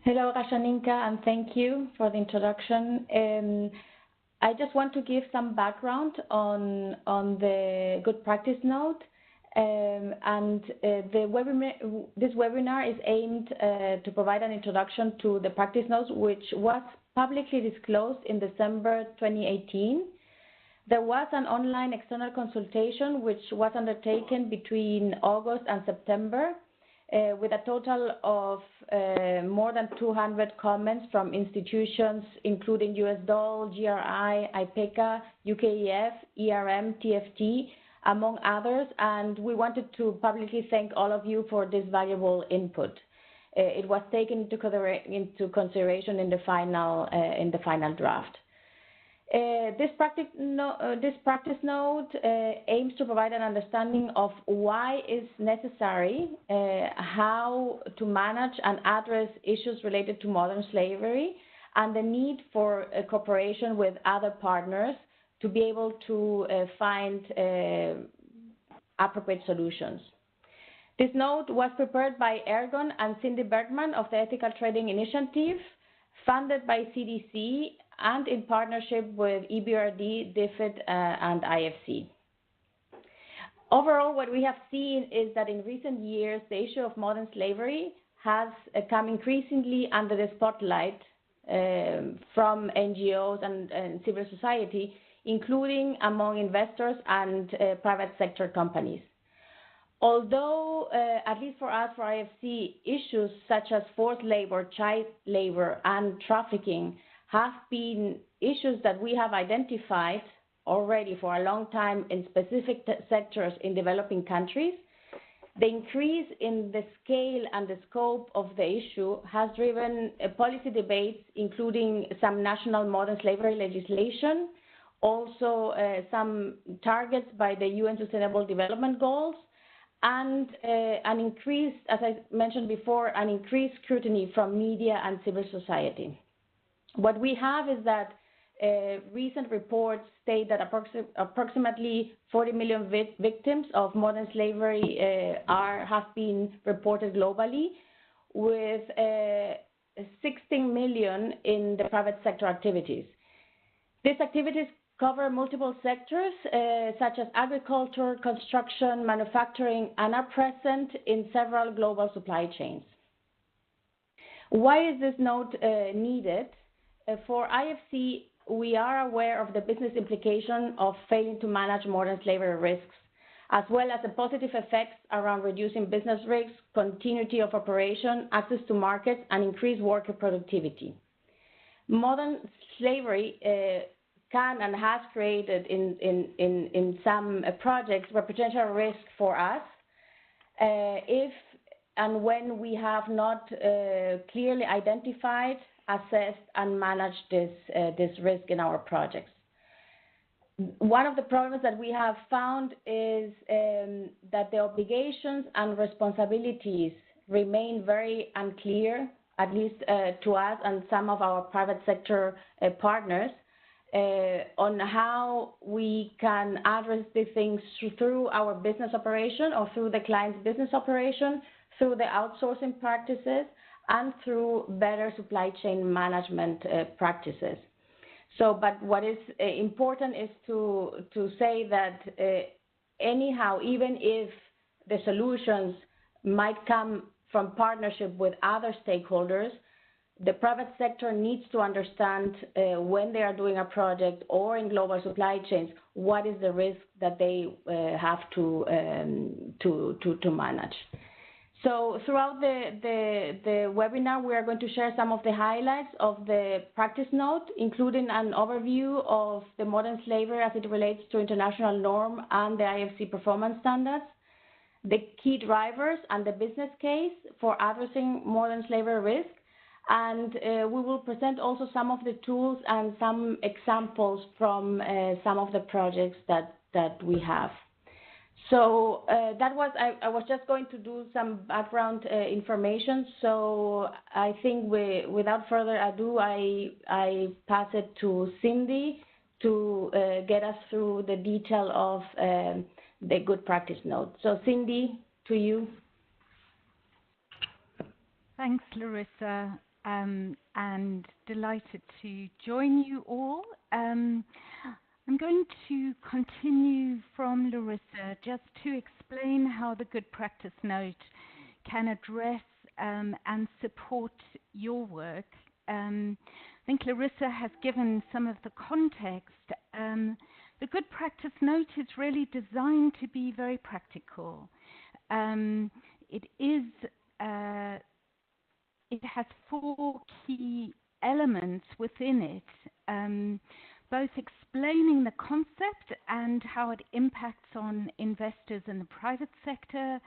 Hello, Rashaninka, and thank you for the introduction. I just want to give some background on the good practice note. This webinar is aimed to provide an introduction to the practice notes, which was publicly disclosed in December 2018. There was an online external consultation which was undertaken between August and September, with a total of more than 200 comments from institutions including USDOL, GRI, IPECA, UKEF, ERM, TFT, among others, and we wanted to publicly thank all of you for this valuable input. It was taken into consideration in the final draft. This practice note aims to provide an understanding of why it's necessary, how to manage and address issues related to modern slavery, and the need for cooperation with other partners to be able to find appropriate solutions. This note was prepared by Ergon and Cindy Bergman of the Ethical Trading Initiative, funded by CDC, and in partnership with EBRD, DFID, and IFC. Overall, what we have seen is that in recent years, the issue of modern slavery has come increasingly under the spotlight from NGOs and civil society, including among investors and private sector companies. Although, at least for us, for IFC, issues such as forced labor, child labor, and trafficking have been issues that we have identified already for a long time in specific sectors in developing countries. The increase in the scale and the scope of the issue has driven policy debates, including some national modern slavery legislation, also some targets by the UN Sustainable Development Goals, and an increased, as I mentioned before, an increased scrutiny from media and civil society. What we have is that recent reports state that approximately 40 million victims of modern slavery have been reported globally, with 16 million in the private sector activities. These activities cover multiple sectors such as agriculture, construction, manufacturing, and are present in several global supply chains. Why is this note needed? For IFC, we are aware of the business implication of failing to manage modern slavery risks, as well as the positive effects around reducing business risks, continuity of operation, access to markets, and increased worker productivity. Modern slavery can and has created in some projects a potential risk for us if and when we have not clearly identified, assessed, and managed this risk in our projects. One of the problems that we have found is that the obligations and responsibilities remain very unclear, at least to us and some of our private sector partners, on how we can address these things through our business operation or through the client's business operation, through the outsourcing practices, and through better supply chain management practices. So, but what is important is to say that anyhow, even if the solutions might come from partnership with other stakeholders, the private sector needs to understand when they are doing a project or in global supply chains, what is the risk that they have to manage. So throughout the webinar, we are going to share some of the highlights of the practice note, including an overview of the modern slavery as it relates to international norm and the IFC performance standards, the key drivers and the business case for addressing modern slavery risk. And we will present also some of the tools and some examples from some of the projects that we have. So that was, I was just going to do some background information. So I think without further ado, I pass it to Cindy to get us through the detail of the good practice note. So Cindy, to you. Thanks, Larissa. and delighted to join you all. I'm going to continue from Larissa just to explain how the Good Practice Note can address and support your work. I think Larissa has given some of the context. The Good Practice Note is really designed to be very practical. It has 4 key elements within it, both explaining the concept and how it impacts on investors in the private sector.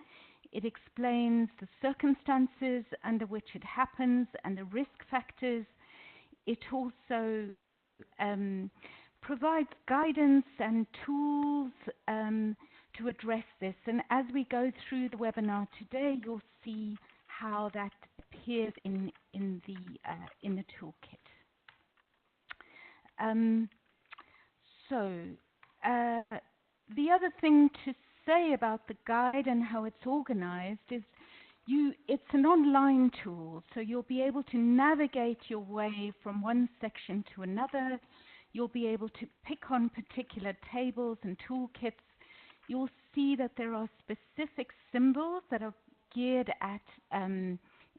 It explains the circumstances under which it happens and the risk factors. It also provides guidance and tools to address this. And as we go through the webinar today, you'll see how that appears in the toolkit. The other thing to say about the guide and how it's organized is it's an online tool, so you'll be able to navigate your way from one section to another. You'll be able to pick on particular tables and toolkits. You'll see that there are specific symbols that are geared at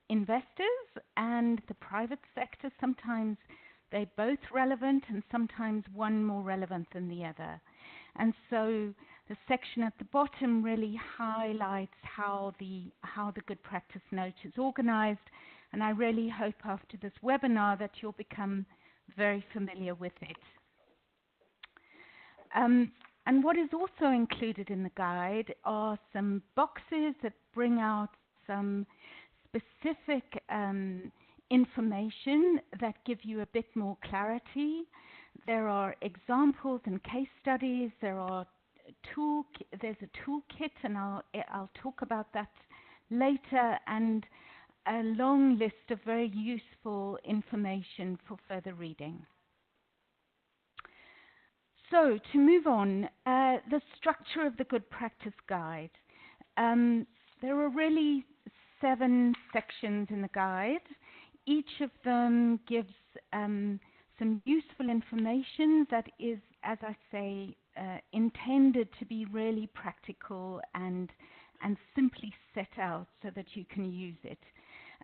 investors and the private sector. Sometimes they're both relevant and sometimes one more relevant than the other. And so the section at the bottom really highlights how the Good Practice Note is organized, and I really hope after this webinar that you'll become very familiar with it. And what is also included in the guide are some boxes that bring out some specific information that give you a bit more clarity. There are examples and case studies. There's a toolkit, and I'll talk about that later, and a long list of very useful information for further reading. So to move on, the structure of the Good Practice Guide. There are really 7 sections in the guide. Each of them gives some useful information that is, as I say, intended to be really practical and simply set out so that you can use it.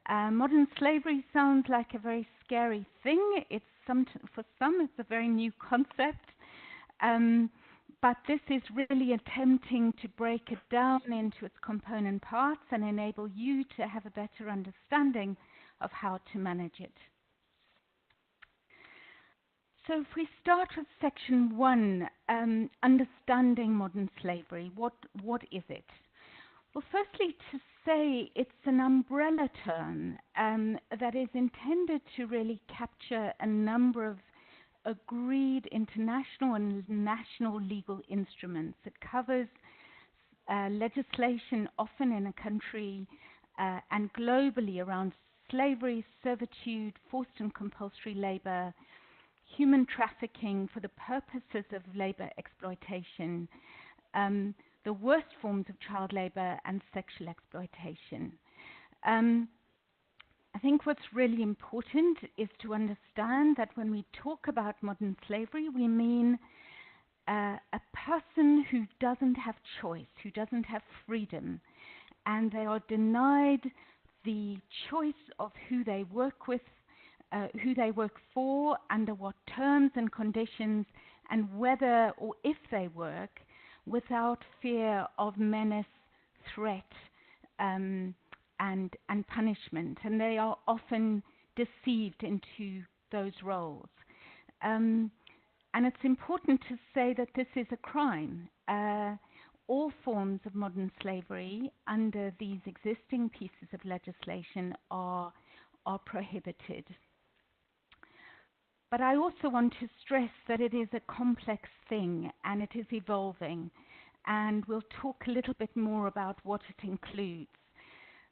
Modern slavery sounds like a very scary thing. For some, it's a very new concept. But this is really attempting to break it down into its component parts and enable you to have a better understanding of how to manage it. So if we start with section 1, understanding modern slavery, what is it? Well, firstly, to say it's an umbrella term that is intended to really capture a number of agreed international and national legal instruments. It covers legislation often in a country and globally around slavery, servitude, forced and compulsory labor, human trafficking for the purposes of labor exploitation, the worst forms of child labor and sexual exploitation. I think what's really important is to understand that when we talk about modern slavery, we mean a person who doesn't have choice, who doesn't have freedom, and they are denied the choice of who they work with, who they work for, under what terms and conditions, and whether or if they work without fear of menace, threat, and punishment, and they are often deceived into those roles. And it's important to say that this is a crime. All forms of modern slavery under these existing pieces of legislation are prohibited. But I also want to stress that it is a complex thing and it is evolving, and we'll talk a little bit more about what it includes.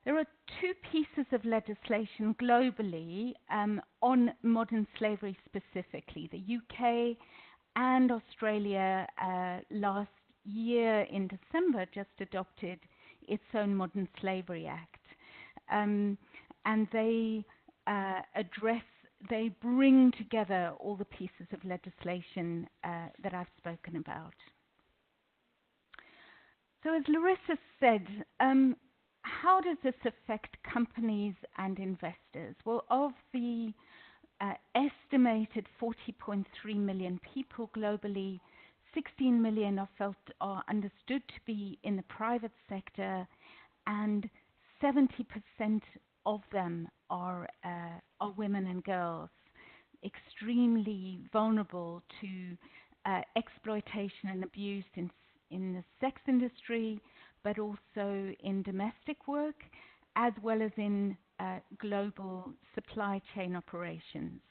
There are 2 pieces of legislation globally on modern slavery specifically. The UK and Australia last year in December just adopted its own Modern Slavery Act. And they they bring together all the pieces of legislation that I've spoken about. So as Larissa said, how does this affect companies and investors? Well, of the estimated 40.3 million people globally, 16 million are understood to be in the private sector, and 70% of them are women and girls, extremely vulnerable to exploitation and abuse in the sex industry, but also in domestic work, as well as in global supply chain operations.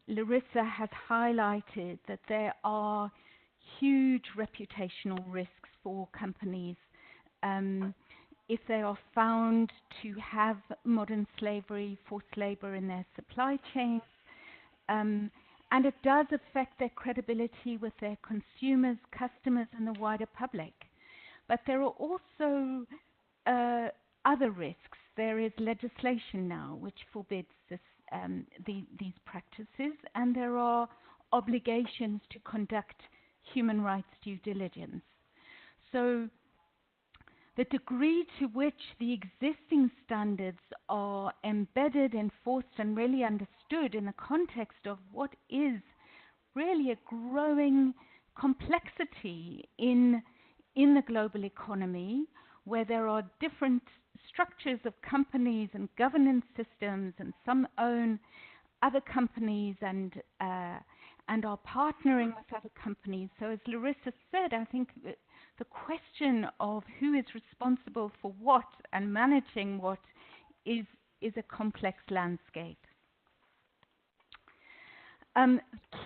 Larissa has highlighted that there are huge reputational risks for companies if they are found to have modern slavery, forced labor in their supply chains, and it does affect their credibility with their consumers, customers, and the wider public. But there are also other risks. There is legislation now which forbids these practices, and there are obligations to conduct human rights due diligence. So the degree to which the existing standards are embedded, enforced, and really understood in the context of what is really a growing complexity in the global economy, where there are different structures of companies and governance systems, and some own other companies and are partnering with other companies. So as Larissa said, I think the question of who is responsible for what and managing what is a complex landscape.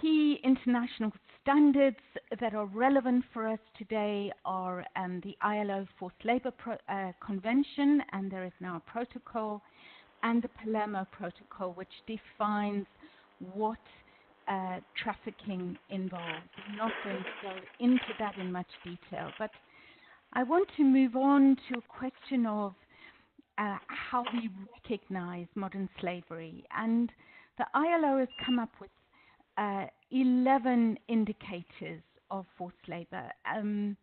Key international standards that are relevant for us today are the ILO Forced Labor Convention, and there is now a protocol, and the Palermo Protocol, which defines what trafficking involves. I'm not going to go into that in much detail, but I want to move on to a question of how we recognize modern slavery. And the ILO has come up with 11 indicators of forced labor, and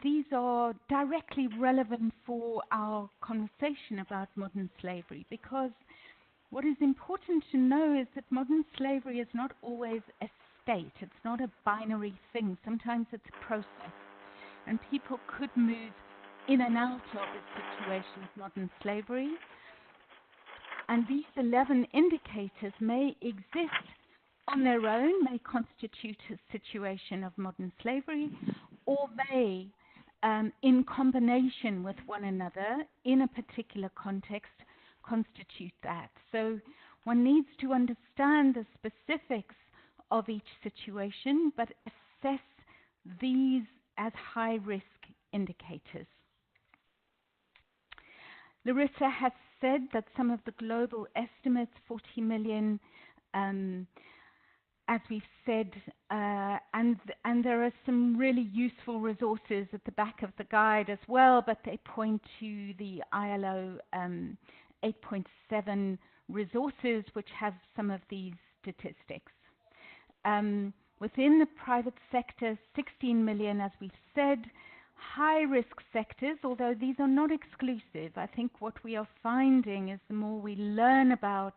these are directly relevant for our conversation about modern slavery, because what is important to know is that modern slavery is not always a state. It's not a binary thing. Sometimes it's a process, and people could move in and out of a situation of modern slavery. And these 11 indicators may exist on their own, may constitute a situation of modern slavery, or may, in combination with one another in a particular context, constitute that. So one needs to understand the specifics of each situation, but assess these as high-risk indicators. Larissa has said that some of the global estimates, 40 million, as we've said, and there are some really useful resources at the back of the guide as well, but they point to the ILO 8.7 resources, which have some of these statistics. Within the private sector, 16 million, as we've said. High-risk sectors, although these are not exclusive. I think what we are finding is the more we learn about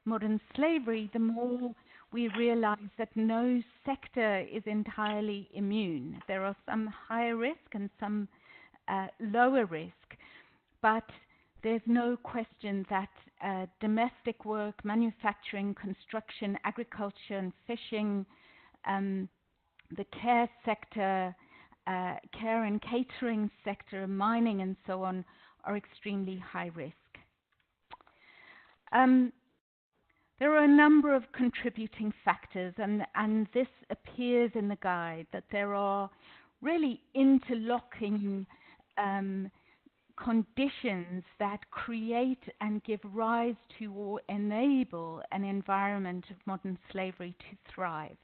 modern slavery, the more we realize that no sector is entirely immune. There are some higher risk and some lower risk, but there's no question that domestic work, manufacturing, construction, agriculture and fishing, the care sector, care and catering sector, mining and so on, are extremely high risk. There are a number of contributing factors, and this appears in the guide, that there are really interlocking conditions that create and give rise to or enable an environment of modern slavery to thrive.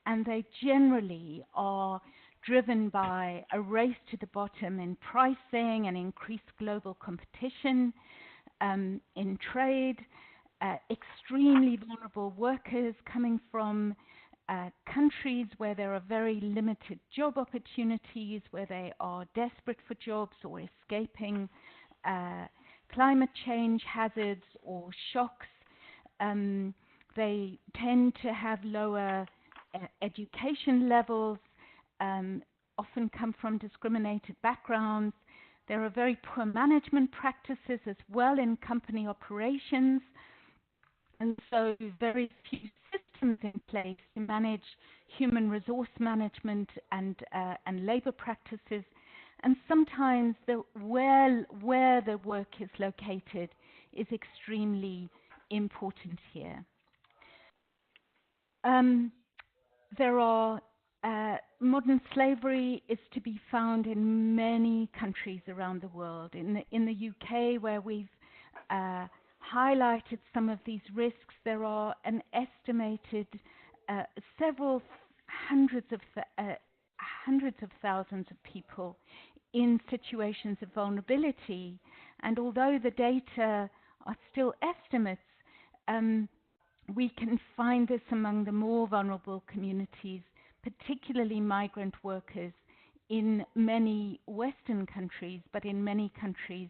And they generally are driven by a race to the bottom in pricing and increased global competition, in trade, extremely vulnerable workers coming from countries where there are very limited job opportunities, where they are desperate for jobs or escaping climate change hazards or shocks. They tend to have lower education levels, often come from discriminated backgrounds. There are very poor management practices as well in company operations, and so very few systems in place to manage human resource management and labor practices. And sometimes where the work is located is extremely important here. There are modern slavery is to be found in many countries around the world. In the UK, where we've highlighted some of these risks, there are an estimated several hundreds of thousands of people in situations of vulnerability. And although the data are still estimates, we can find this among the more vulnerable communities, particularly migrant workers in many Western countries, but in many countries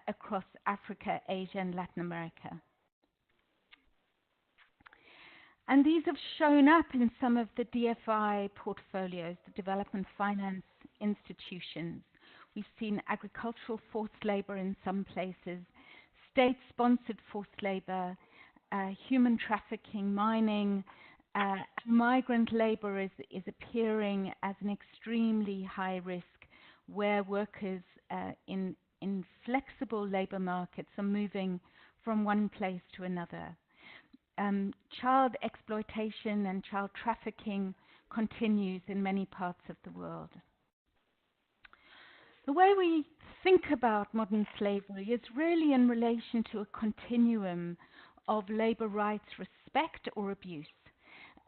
across Africa, Asia, and Latin America. And these have shown up in some of the DFI portfolios, the development finance institutions. We've seen agricultural forced labor in some places, state-sponsored forced labor, human trafficking, mining. Migrant labor is appearing as an extremely high risk, where workers in flexible labor markets are moving from one place to another. Child exploitation and child trafficking continues in many parts of the world. The way we think about modern slavery is really in relation to a continuum of labor rights respect or abuse.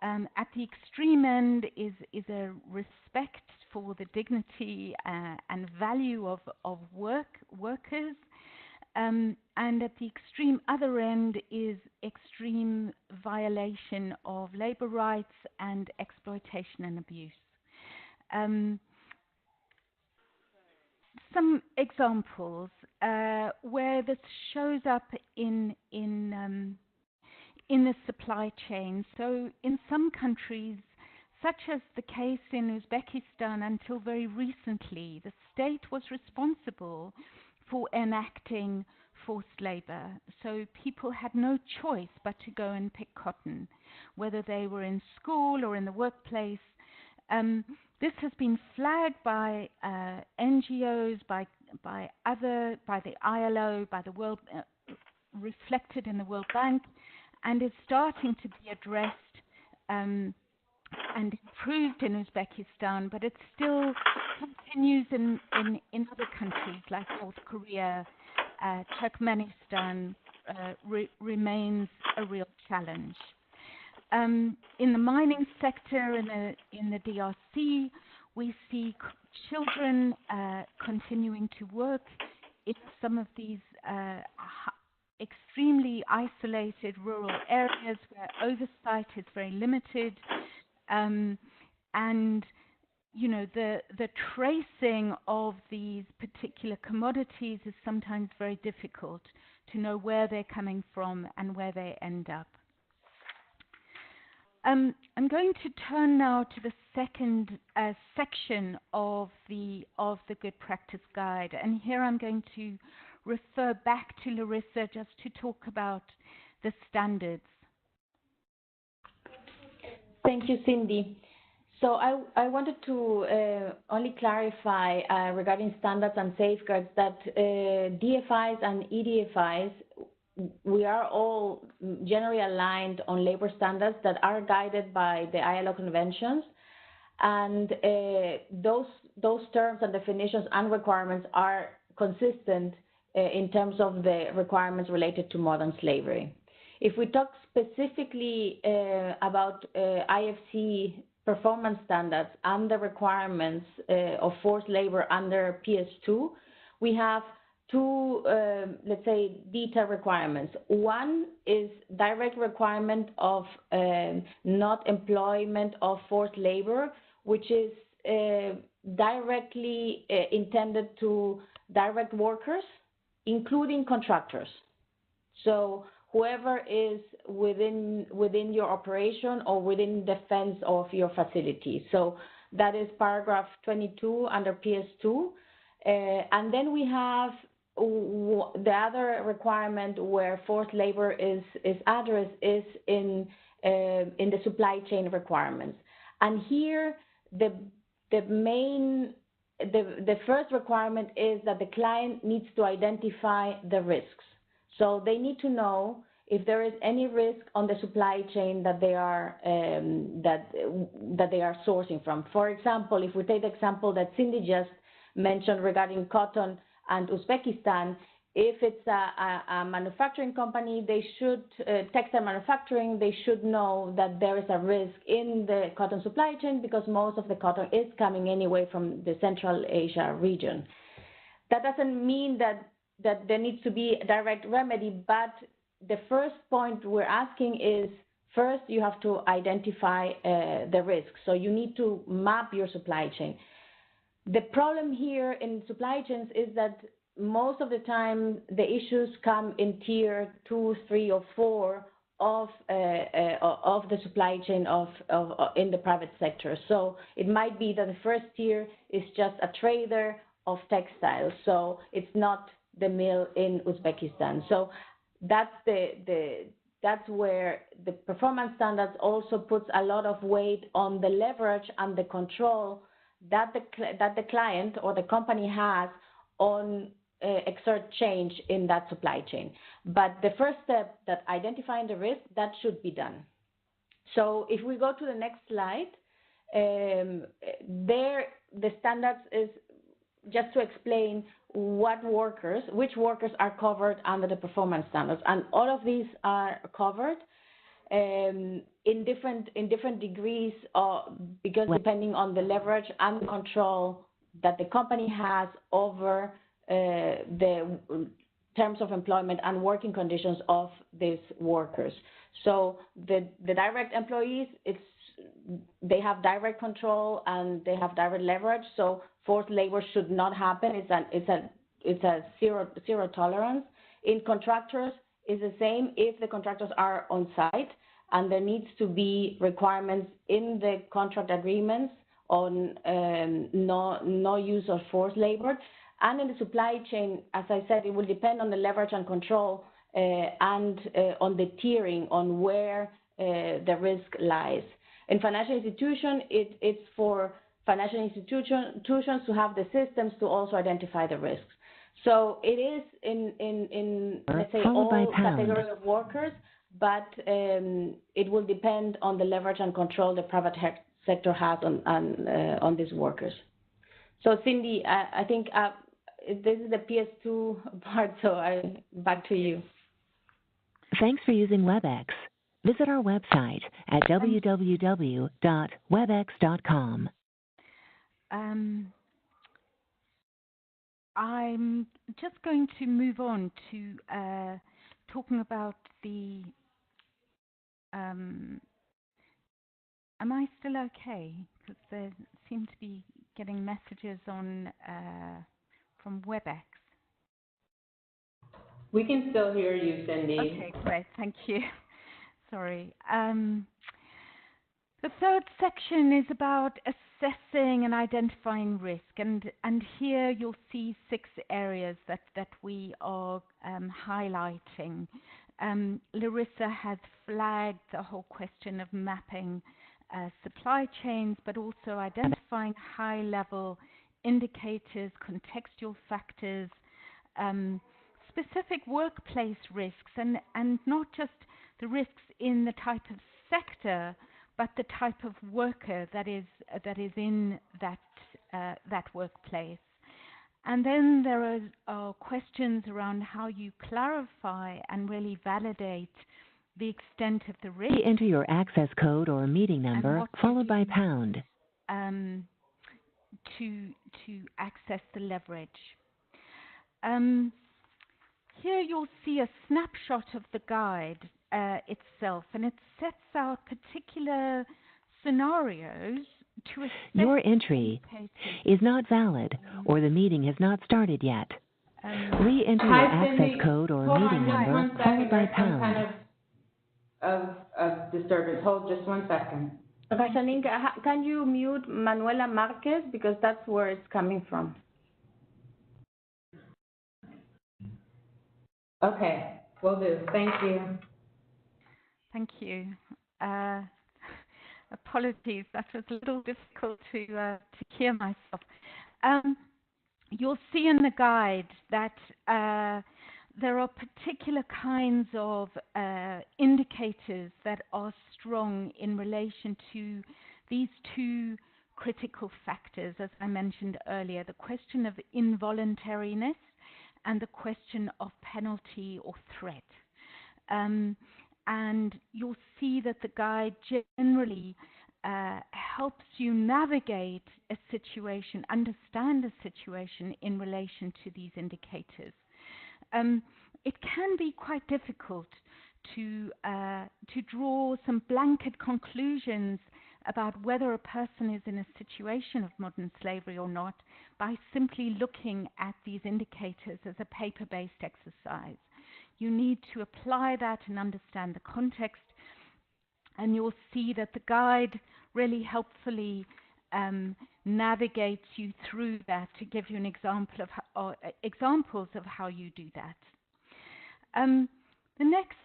At the extreme end is a respect for the dignity and value of workers, and at the extreme other end is extreme violation of labor rights and exploitation and abuse. Some examples where this shows up in the supply chain. So in some countries, such as the case in Uzbekistan, until very recently, the state was responsible for enacting forced labor. So people had no choice but to go and pick cotton, whether they were in school or in the workplace. This has been flagged by NGOs, by the ILO, by the World, reflected in the World Bank, and is starting to be addressed and improved in Uzbekistan, but it still continues in other countries like North Korea, Turkmenistan, remains a real challenge. In the mining sector in the DRC, we see children continuing to work in some of these extremely isolated rural areas where oversight is very limited, and you know the tracing of these particular commodities is sometimes very difficult to know where they're coming from and where they end up. I'm going to turn now to the second section of the Good Practice Guide, and here I'm going to refer back to Larissa just to talk about the standards. Thank you, Cindy. So I wanted to only clarify regarding standards and safeguards that DFIs and EDFIs, we are all generally aligned on labor standards that are guided by the ILO conventions, and those terms and definitions and requirements are consistent in terms of the requirements related to modern slavery. If we talk specifically about IFC performance standards and the requirements of forced labor under PS2, we have two, let's say, detailed requirements. One is direct requirement of not employment of forced labor, which is directly intended to direct workers, including contractors. So whoever is within your operation or within the fence of your facility. So that is paragraph 22 under PS2. And then we have the other requirement where forced labor is addressed is in the supply chain requirements. And here the first requirement is that the client needs to identify the risks. So they need to know if there is any risk on the supply chain that they are that they are sourcing from. For example, if we take the example that Cindy just mentioned regarding cotton and Uzbekistan, if it's a manufacturing company, they should, textile manufacturing, they should know that there is a risk in the cotton supply chain because most of the cotton is coming anyway from the Central Asia region. That doesn't mean that there needs to be a direct remedy, but the first point we're asking is, first you have to identify the risk. So you need to map your supply chain. The problem here in supply chains is that most of the time the issues come in tier 2, 3, or 4 of the supply chain in the private sector. So it might be that the first tier is just a trader of textiles, so it's not the mill in Uzbekistan. So that's that's where the performance standards also puts a lot of weight on the leverage and the control that the client or the company has on exert change in that supply chain. But the first step, that identifying the risk, that should be done. So if we go to the next slide, there the standards is just to explain which workers are covered under the performance standards, and all of these are covered in different degrees, because depending on the leverage and control that the company has over the terms of employment and working conditions of these workers. So the direct employees, they have direct control and they have direct leverage. So forced labor should not happen. It's a zero tolerance. In contractors, is the same if the contractors are on site, and there needs to be requirements in the contract agreements on no use of forced labor. And in the supply chain, as I said, it will depend on the leverage and control and on the tiering on where the risk lies. In financial institution, it's for financial institutions to have the systems to also identify the risks. So it is in let's say all categories of workers, but it will depend on the leverage and control the private sector has on these workers. So Cindy, I think this is the PS2 part, so back to you. Thanks for using WebEx. Visit our website at www.webex.com. I'm just going to move on to talking about the. Am I still okay? Because there seem to be getting messages on from WebEx. We can still hear you, Cindy. Okay, great. Thank you. Sorry. The third section is about assessing and identifying risk, and here you'll see 6 areas that we are highlighting. Larissa has flagged the whole question of mapping supply chains, but also identifying high-level indicators, contextual factors, specific workplace risks, and not just the risks in the type of sector, but the type of worker that is in that workplace. And then there are questions around how you clarify and really validate the extent of the risk. Enter your access code or meeting number followed by pound to access the leverage. Here you'll see a snapshot of the guide itself, and it sets out particular scenarios to assess Your entry is not valid, or the meeting has not started yet. Re-enter your access code or meeting number followed by pound. Of disturbance. Hold just 1 second. Shaninka, can you mute Manuela Marquez, because that's where it's coming from? Okay, will do. Thank you. Thank you. Apologies, that was a little difficult to hear myself. You'll see in the guide that there are particular kinds of indicators that are strong in relation to these two critical factors, as I mentioned earlier, the question of involuntariness and the question of penalty or threat. And you'll see that the guide generally helps you navigate a situation, understand a situation in relation to these indicators. It can be quite difficult to draw some blanket conclusions about whether a person is in a situation of modern slavery or not by simply looking at these indicators as a paper-based exercise. You need to apply that and understand the context, and you'll see that the guide really helpfully navigates you through that to give you an example of how, examples of how you do that. The next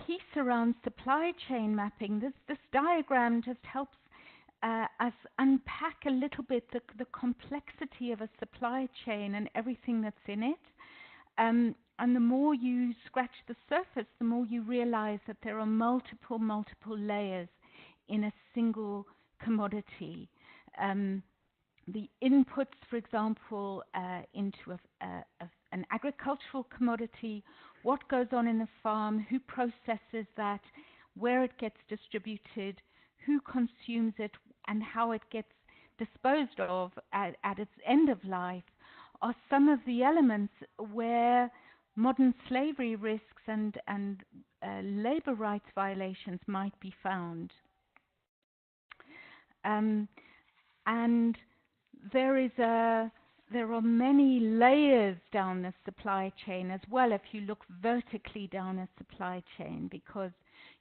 piece around supply chain mapping, this diagram just helps us unpack a little bit the complexity of a supply chain and everything that's in it. And the more you scratch the surface, the more you realize that there are multiple layers in a single commodity. The inputs, for example, into an agricultural commodity, what goes on in the farm, who processes that, where it gets distributed, who consumes it, and how it gets disposed of at its end of life, are some of the elements where modern slavery risks and labor rights violations might be found. And there are many layers down the supply chain as well if you look vertically down a supply chain, because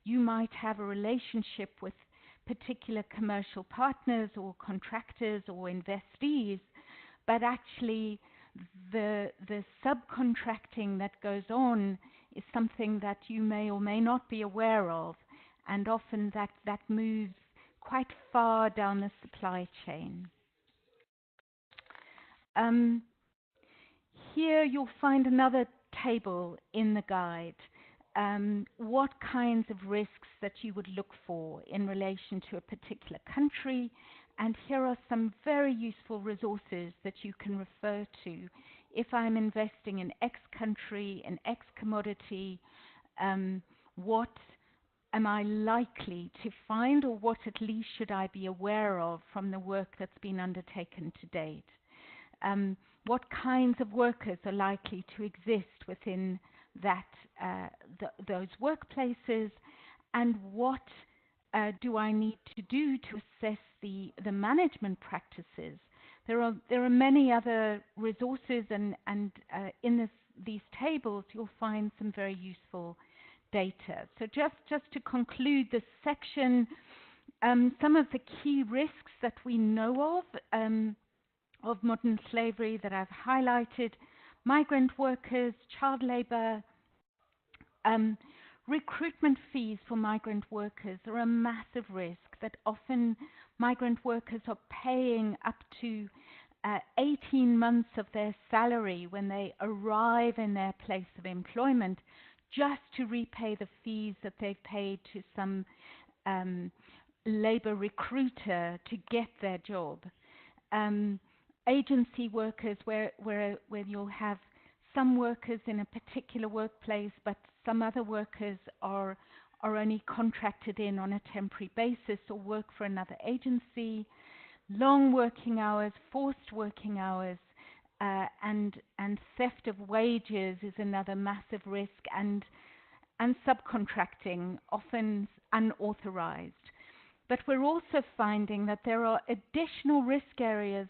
you might have a relationship with particular commercial partners or contractors or investees, but actually the subcontracting that goes on is something that you may or may not be aware of, and often that moves quite far down the supply chain. Here you'll find another table in the guide. What kinds of risks that you would look for in relation to a particular country, and here are some very useful resources that you can refer to. If I'm investing in X country, in X commodity, what am I likely to find, or what at least should I be aware of from the work that's been undertaken to date? What kinds of workers are likely to exist within that those workplaces, and what do I need to do to assess the management practices? There are many other resources, and in these tables you'll find some very useful data. So just to conclude this section, some of the key risks that we know of modern slavery that I've highlighted: migrant workers, child labor, recruitment fees for migrant workers are a massive risk that often migrant workers are paying up to 18 months of their salary when they arrive in their place of employment just to repay the fees that they've paid to some labor recruiter to get their job. Agency workers, where you'll have some workers in a particular workplace, but some other workers are only contracted in on a temporary basis or work for another agency. Long working hours, forced working hours, and theft of wages is another massive risk, and subcontracting, often unauthorized. But we're also finding that there are additional risk areas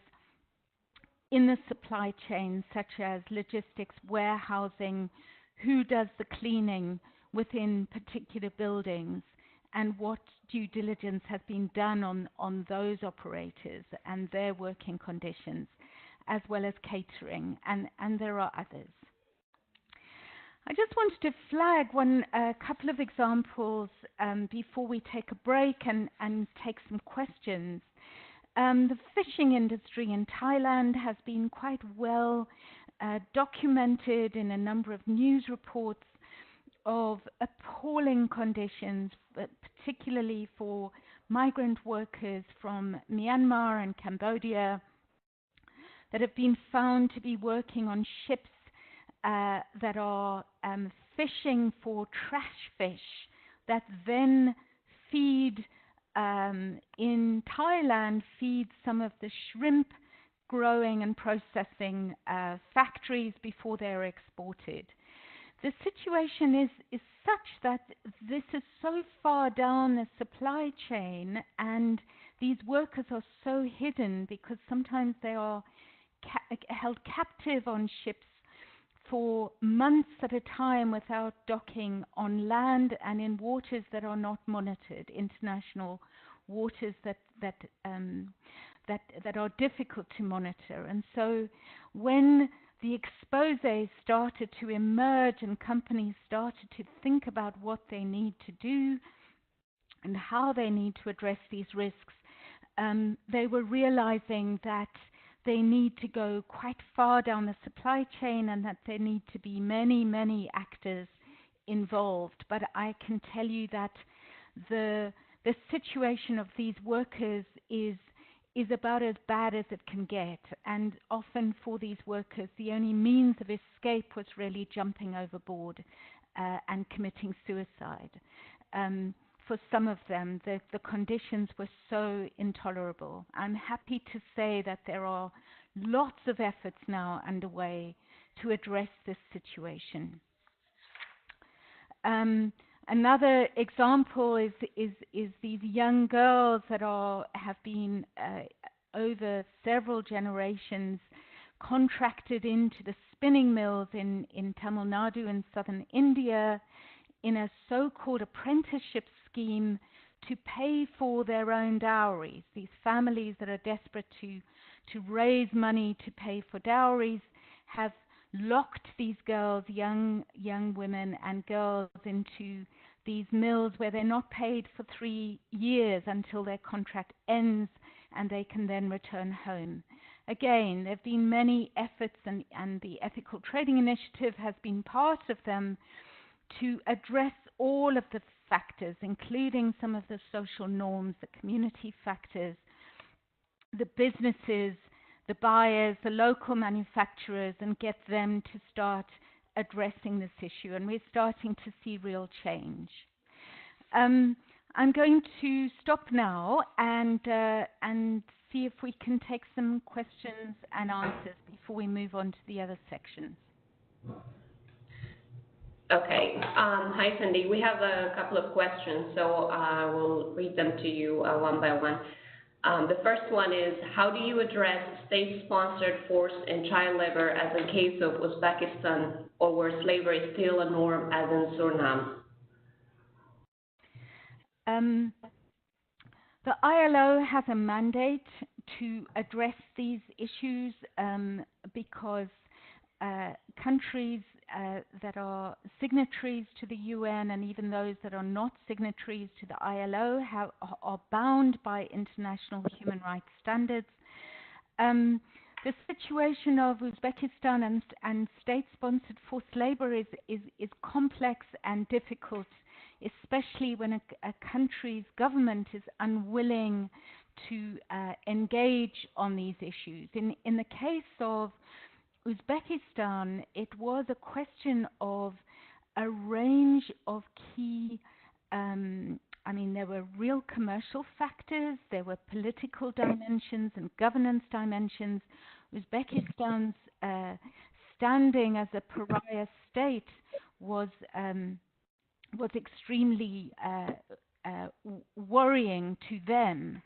in the supply chain, such as logistics, warehousing, who does the cleaning within particular buildings, and what due diligence has been done on those operators and their working conditions, as well as catering, and there are others. I just wanted to flag a couple of examples before we take a break and take some questions. The fishing industry in Thailand has been quite well documented in a number of news reports of appalling conditions, but particularly for migrant workers from Myanmar and Cambodia that have been found to be working on ships that are fishing for trash fish that then feed in Thailand, feed some of the shrimp growing and processing factories before they're exported. The situation is such that this is so far down the supply chain, and these workers are so hidden because sometimes they are held captive on ships for months at a time without docking on land and in waters that are not monitored, international waters that are difficult to monitor. And so when the exposés started to emerge and companies started to think about what they need to do and how they need to address these risks, they were realizing that they need to go quite far down the supply chain and that there need to be many, many actors involved. But I can tell you that the situation of these workers is about as bad as it can get. And often for these workers, the only means of escape was really jumping overboard and committing suicide. For some of them, the conditions were so intolerable. I'm happy to say that there are lots of efforts now underway to address this situation. Another example is these young girls that have been over several generations contracted into the spinning mills in Tamil Nadu in southern India in a so-called apprenticeship scheme to pay for their own dowries. These families that are desperate to raise money to pay for dowries have locked these girls, young women and girls, into these mills where they're not paid for 3 years until their contract ends and they can then return home. Again, there have been many efforts, and the Ethical Trading Initiative has been part of them, to address all of the factors, including some of the social norms, the community factors, the businesses, the buyers, the local manufacturers, and get them to start addressing this issue. And we're starting to see real change. I'm going to stop now and see if we can take some questions and answers before we move on to the other sections. Okay. Hi, Cindy. We have a couple of questions, so I will read them to you one by one. The first one is, how do you address state-sponsored forced and child labor as in case of Uzbekistan, or where slavery is still a norm as in Suriname? The ILO has a mandate to address these issues because countries that are signatories to the UN and even those that are not signatories to the ILO are bound by international human rights standards. The situation of Uzbekistan and state-sponsored forced labor is complex and difficult, especially when a country's government is unwilling to engage on these issues. In the case of Uzbekistan, it was a question of a range of key, there were real commercial factors, there were political dimensions and governance dimensions, Uzbekistan's standing as a pariah state was extremely worrying to them,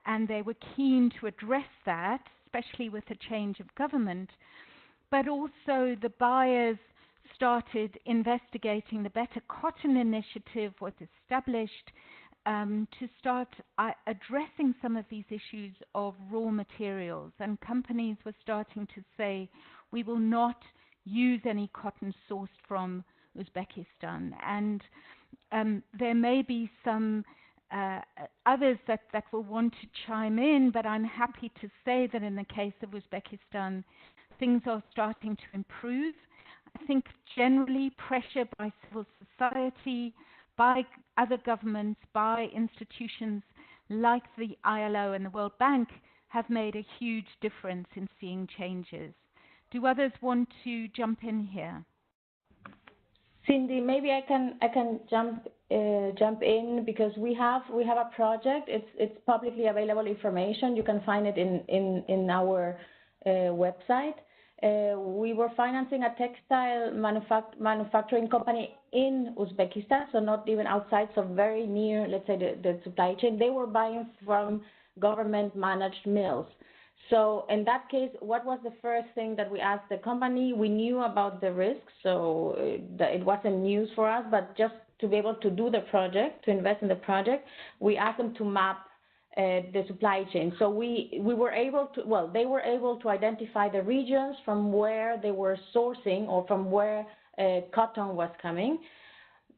and they were keen to address that, especially with a change of government. But also the buyers started investigating. The Better Cotton Initiative was established to start addressing some of these issues of raw materials, and companies were starting to say, we will not use any cotton sourced from Uzbekistan. And there may be some others that will want to chime in, but I'm happy to say that in the case of Uzbekistan, things are starting to improve. I think generally pressure by civil society, by other governments, by institutions like the ILO and the World Bank have made a huge difference in seeing changes. Do others want to jump in here? Cindy, maybe I can jump in, because we have a project. It's publicly available information. You can find it in our website. We were financing a textile manufacturing company in Uzbekistan, so not even outside, so very near, let's say, the supply chain. They were buying from government-managed mills. So in that case, what was the first thing that we asked the company? We knew about the risks, so it wasn't news for us, but just to be able to do the project, to invest in the project, we asked them to map the supply chain. So we were able to, well, they were able to identify the regions from where they were sourcing, or from where cotton was coming.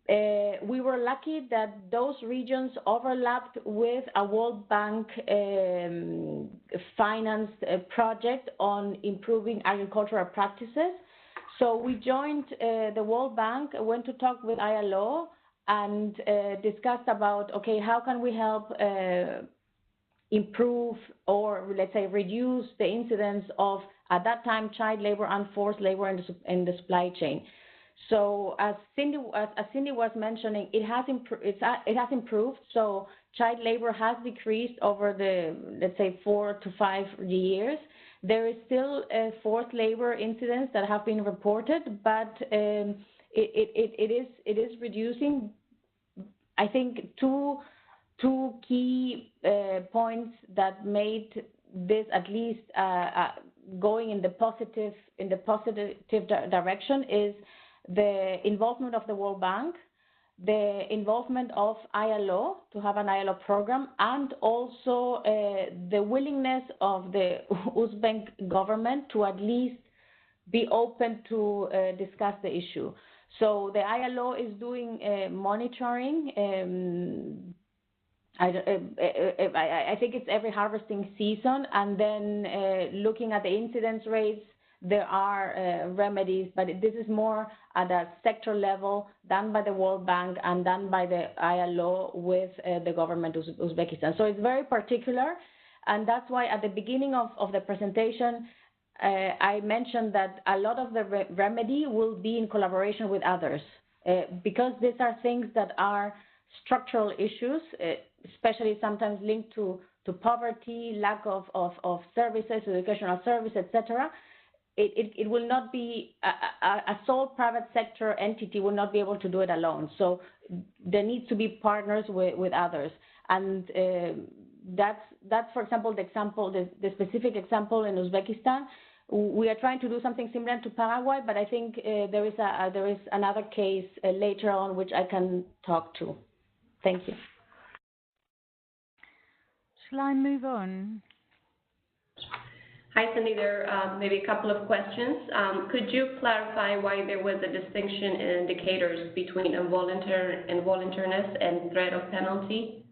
We were lucky that those regions overlapped with a World Bank financed project on improving agricultural practices. So we joined the World Bank, went to talk with ILO, and discussed about, okay, how can we help improve, or let's say reduce, the incidence of, at that time, child labor and forced labor in the supply chain. So as Cindy was mentioning, it has improved. So child labor has decreased over the, let's say, 4 to 5 years. There is still forced labor incidents that have been reported, but it is reducing. I think two key points that made this at least going in the positive direction is the involvement of the World Bank, the involvement of ILO to have an ILO program, and also the willingness of the Uzbek government to at least be open to discuss the issue. So the ILO is doing monitoring. I think it's every harvesting season, and then looking at the incidence rates, there are remedies, but this is more at a sector level, done by the World Bank and done by the ILO with the government of Uzbekistan. So it's very particular, and that's why at the beginning of the presentation, I mentioned that a lot of the remedy will be in collaboration with others, because these are things that are structural issues, especially sometimes linked to poverty, lack of services, educational services, etc. It will not be a sole private sector entity will not be able to do it alone. So there needs to be partners with others, and that's for example the specific example in Uzbekistan. We are trying to do something similar to Paraguay, but I think there is another case later on which I can talk to. Thank you. Shall I move on? Hi, Cindy. There are maybe a couple of questions. Could you clarify why there was a distinction in indicators between involuntariness and threat of penalty?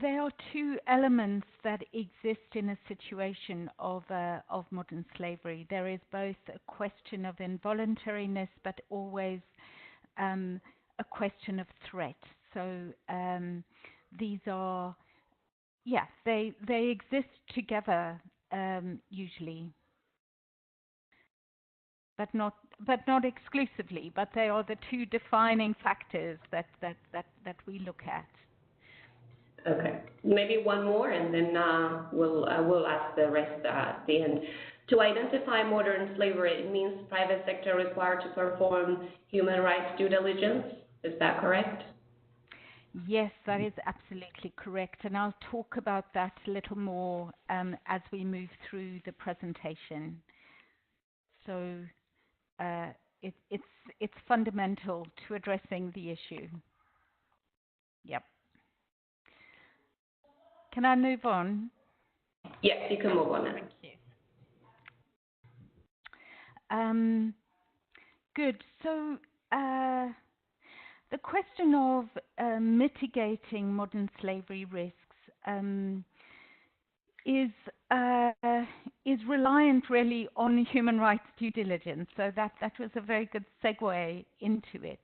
There are two elements that exist in a situation of modern slavery. There is both a question of involuntariness, but always a question of threat. So these are, they exist together usually, but not exclusively. But they are the two defining factors that we look at. Okay, maybe one more, and then we'll ask the rest at the end. To identify modern slavery, it means private sector required to perform human rights due diligence. Is that correct? Yes, that is absolutely correct, and I'll talk about that a little more as we move through the presentation. So it's fundamental to addressing the issue. Yep. Can I move on? Yes, you can move on. Thank you. Good. So the question of mitigating modern slavery risks is reliant really on human rights due diligence. So that was a very good segue into it.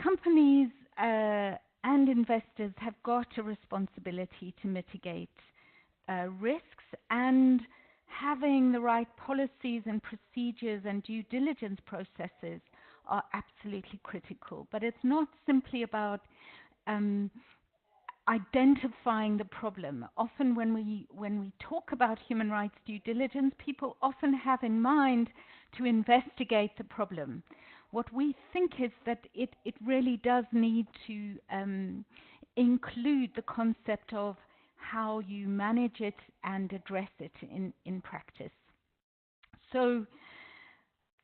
Companies and investors have got a responsibility to mitigate risks, and having the right policies and procedures and due diligence processes are absolutely critical. But it's not simply about identifying the problem. Often when we talk about human rights due diligence, people often have in mind to investigate the problem. What we think is that it really does need to include the concept of how you manage it and address it in practice. So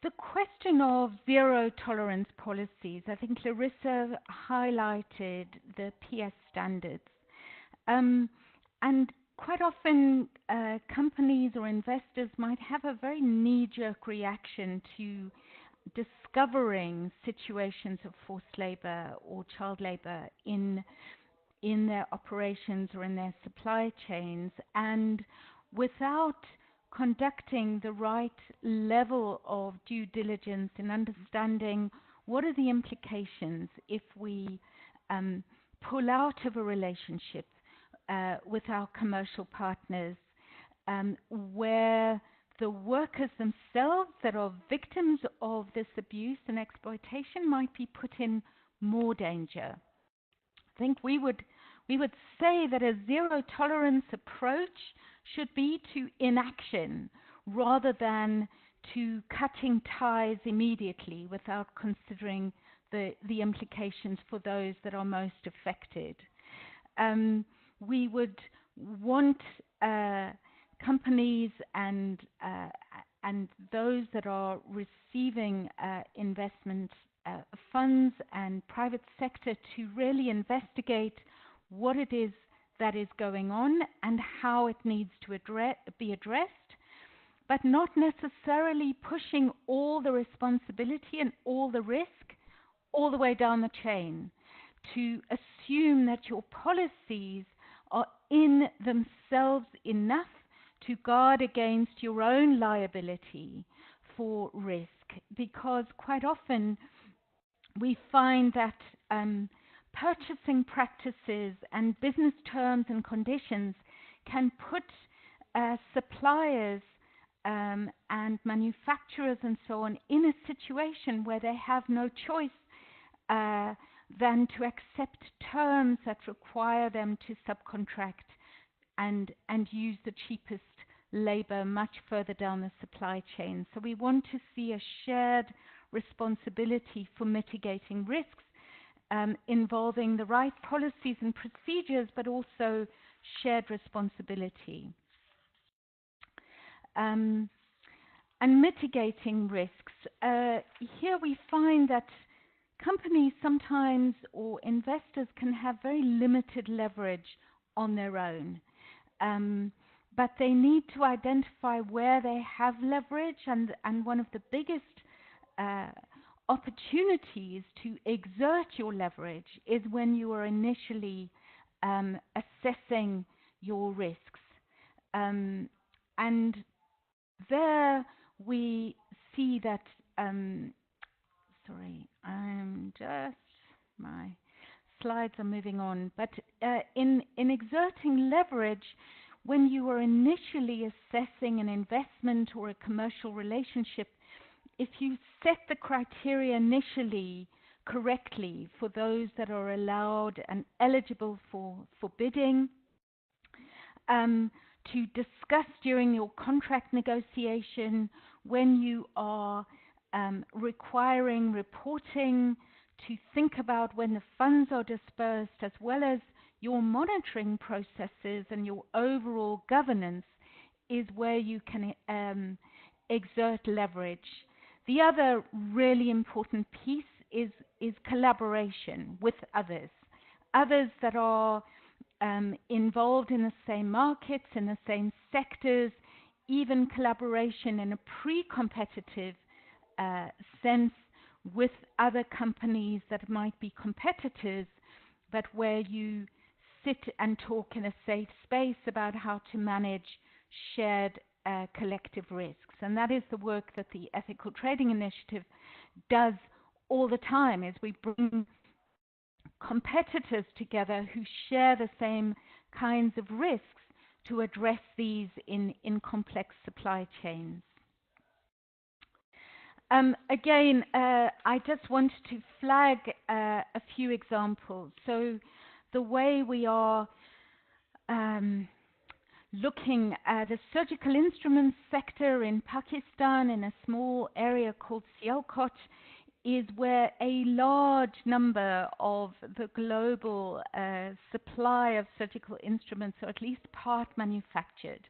the question of zero tolerance policies, I think Larissa highlighted the PS standards. And quite often companies or investors might have a very knee-jerk reaction to discovering situations of forced labor or child labor in their operations or in their supply chains, and without conducting the right level of due diligence and understanding what are the implications if we pull out of a relationship with our commercial partners, where the workers themselves that are victims of this abuse and exploitation might be put in more danger. I think we would say that a zero tolerance approach should be to inaction rather than to cutting ties immediately without considering the implications for those that are most affected. We would want companies and those that are receiving investment funds and private sector to really investigate what it is that is going on and how it needs to be addressed, but not necessarily pushing all the responsibility and all the risk all the way down the chain, to assume that your policies are in themselves enough to guard against your own liability for risk, because quite often we find that purchasing practices and business terms and conditions can put suppliers and manufacturers and so on in a situation where they have no choice than to accept terms that require them to subcontract and use the cheapest labor much further down the supply chain. So we want to see a shared responsibility for mitigating risks involving the right policies and procedures, but also shared responsibility. And mitigating risks. Here we find that companies sometimes, or investors, can have very limited leverage on their own. But they need to identify where they have leverage, and one of the biggest opportunities to exert your leverage is when you are initially assessing your risks. And there we see that, sorry, my slides are moving on, but in exerting leverage, when you are initially assessing an investment or a commercial relationship, if you set the criteria initially correctly for those that are allowed and eligible for bidding, to discuss during your contract negotiation when you are requiring reporting, to think about when the funds are dispersed, as well as your monitoring processes and your overall governance is where you can exert leverage. The other really important piece is collaboration with others that are involved in the same markets, in the same sectors, even collaboration in a pre-competitive sense with other companies that might be competitors, but where you sit and talk in a safe space about how to manage shared collective risks. And that is the work that the Ethical Trading Initiative does all the time, is we bring competitors together who share the same kinds of risks to address these in complex supply chains. Again, I just wanted to flag a few examples. So the way we are looking at the surgical instruments sector in Pakistan in a small area called Sialkot is where a large number of the global supply of surgical instruments, or at least part manufactured.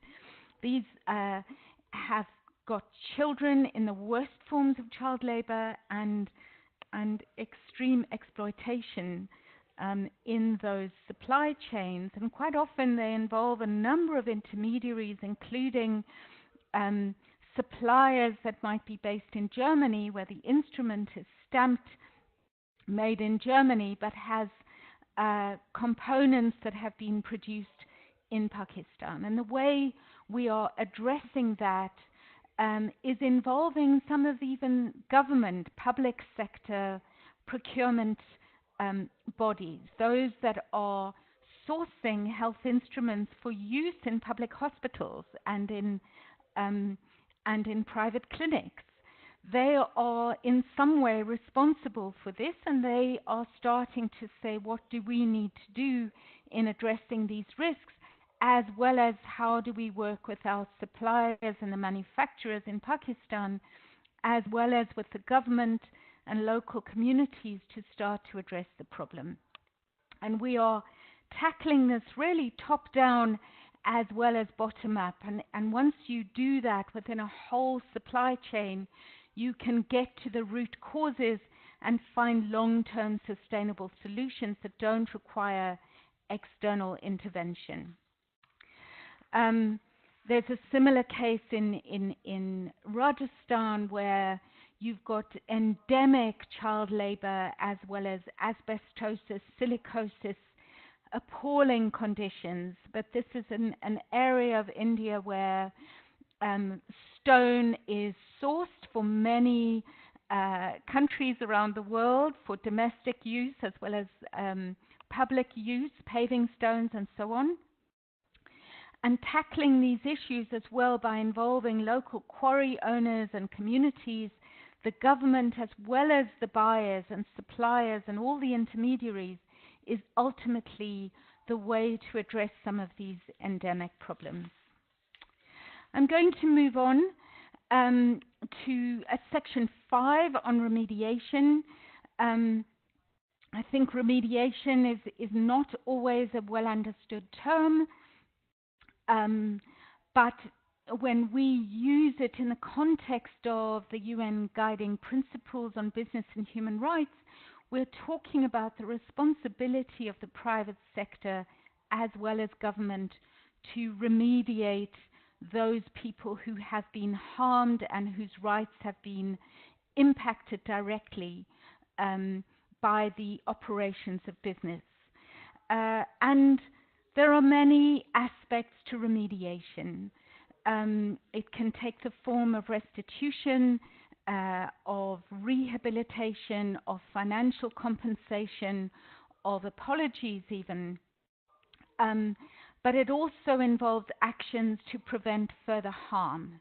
These have got children in the worst forms of child labor and extreme exploitation in those supply chains, and quite often they involve a number of intermediaries, including suppliers that might be based in Germany, where the instrument is stamped made in Germany, but has components that have been produced in Pakistan. And the way we are addressing that is involving some of even government, public sector procurement bodies, those that are sourcing health instruments for use in public hospitals and in private clinics. They are in some way responsible for this, and they are starting to say, what do we need to do in addressing these risks, as well as how do we work with our suppliers and the manufacturers in Pakistan, as well as with the government and local communities to start to address the problem. And we are tackling this really top-down as well as bottom-up. And once you do that within a whole supply chain, you can get to the root causes and find long-term sustainable solutions that don't require external intervention. There's a similar case in Rajasthan where you've got endemic child labor as well as asbestosis, silicosis, appalling conditions. But this is an area of India where stone is sourced for many countries around the world for domestic use as well as public use, paving stones and so on. And tackling these issues as well by involving local quarry owners and communities, the government as well as the buyers and suppliers and all the intermediaries is ultimately the way to address some of these endemic problems. I'm going to move on to section 5 on remediation. I think remediation is not always a well understood term, but when we use it in the context of the UN Guiding Principles on Business and Human Rights, we're talking about the responsibility of the private sector as well as government to remediate those people who have been harmed and whose rights have been impacted directly by the operations of business. And there are many aspects to remediation. It can take the form of restitution, of rehabilitation, of financial compensation, of apologies even. But it also involves actions to prevent further harm.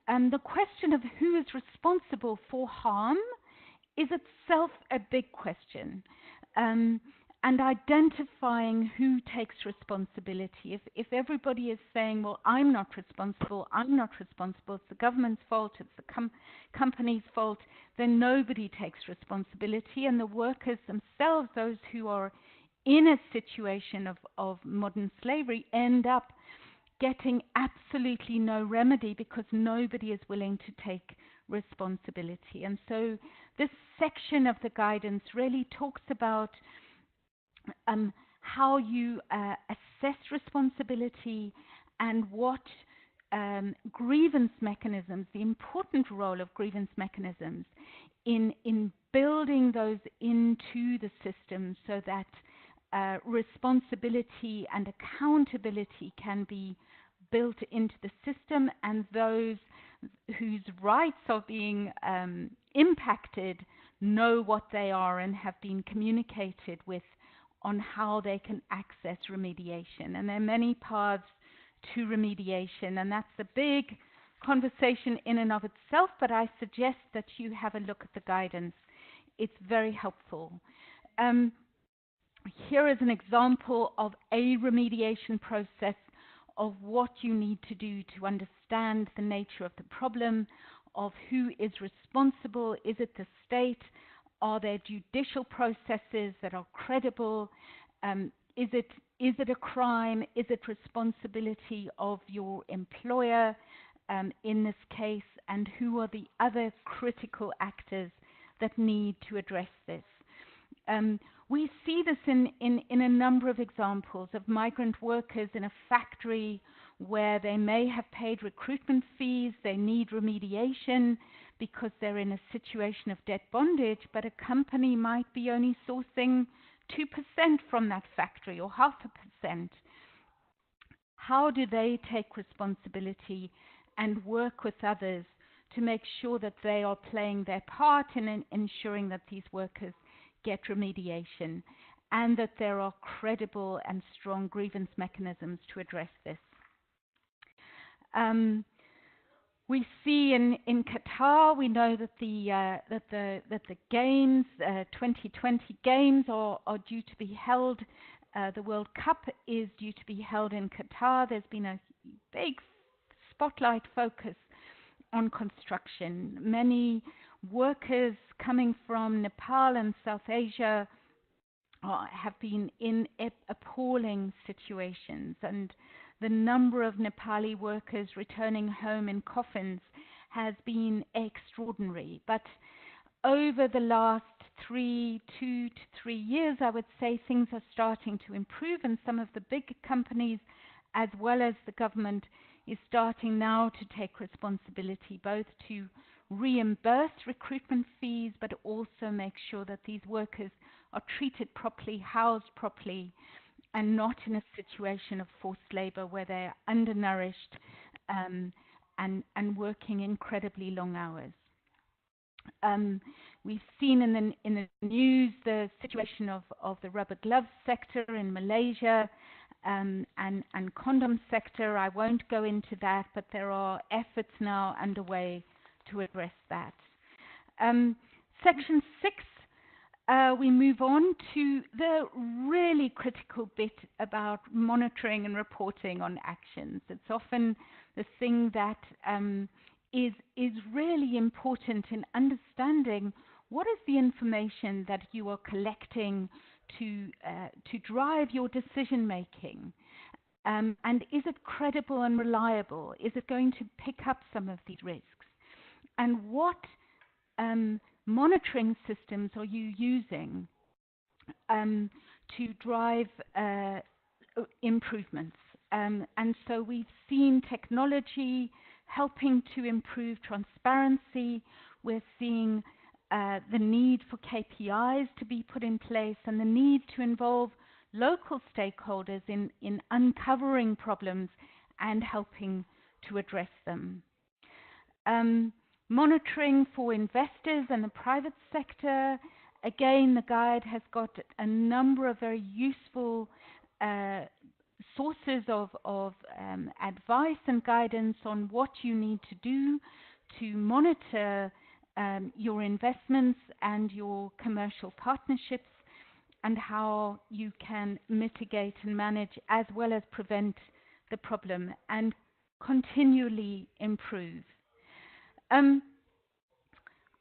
The question of who is responsible for harm is itself a big question. And identifying who takes responsibility. If everybody is saying, well, I'm not responsible, it's the government's fault, it's the company's fault, then nobody takes responsibility, and the workers themselves, those who are in a situation of modern slavery, end up getting absolutely no remedy because nobody is willing to take responsibility. And so this section of the guidance really talks about how you assess responsibility and what grievance mechanisms, the important role of grievance mechanisms in building those into the system so that responsibility and accountability can be built into the system, and those whose rights are being impacted know what they are and have been communicated with on how they can access remediation. And there are many paths to remediation, and that's a big conversation in and of itself, but I suggest that you have a look at the guidance. It's very helpful. Here is an example of a remediation process of what you need to do to understand the nature of the problem, of who is responsible. Is it the state? Are there judicial processes that are credible? Is it a crime? Is it responsibility of your employer in this case? And who are the other critical actors that need to address this? We see this in a number of examples of migrant workers in a factory where they may have paid recruitment fees, they need remediation because they're in a situation of debt bondage, but a company might be only sourcing 2% from that factory or 0.5%. How do they take responsibility and work with others to make sure that they are playing their part in ensuring that these workers get remediation and that there are credible and strong grievance mechanisms to address this? We see in Qatar, we know that the games, 2020 games, are due to be held. The World Cup is due to be held in Qatar. There's been a big spotlight focus on construction. Many workers coming from Nepal and South Asia have been in appalling situations, and the number of Nepali workers returning home in coffins has been extraordinary. But over the last 2 to 3 years, I would say things are starting to improve, and some of the big companies, as well as the government, is starting now to take responsibility, both to reimburse recruitment fees, but also make sure that these workers are treated properly, housed properly, and not in a situation of forced labor where they're undernourished and working incredibly long hours. We've seen in the news the situation of the rubber glove sector in Malaysia and condom sector. I won't go into that, but there are efforts now underway to address that. Section 6. We move on to the really critical bit about monitoring and reporting on actions. It's often the thing that is really important in understanding what is the information that you are collecting to drive your decision making, and is it credible and reliable? Is it going to pick up some of these risks? And what monitoring systems are you using to drive improvements? And so we've seen technology helping to improve transparency. We're seeing the need for KPIs to be put in place and the need to involve local stakeholders in uncovering problems and helping to address them. Monitoring for investors and the private sector. Again, the guide has got a number of very useful sources of advice and guidance on what you need to do to monitor your investments and your commercial partnerships, and how you can mitigate and manage as well as prevent the problem and continually improve.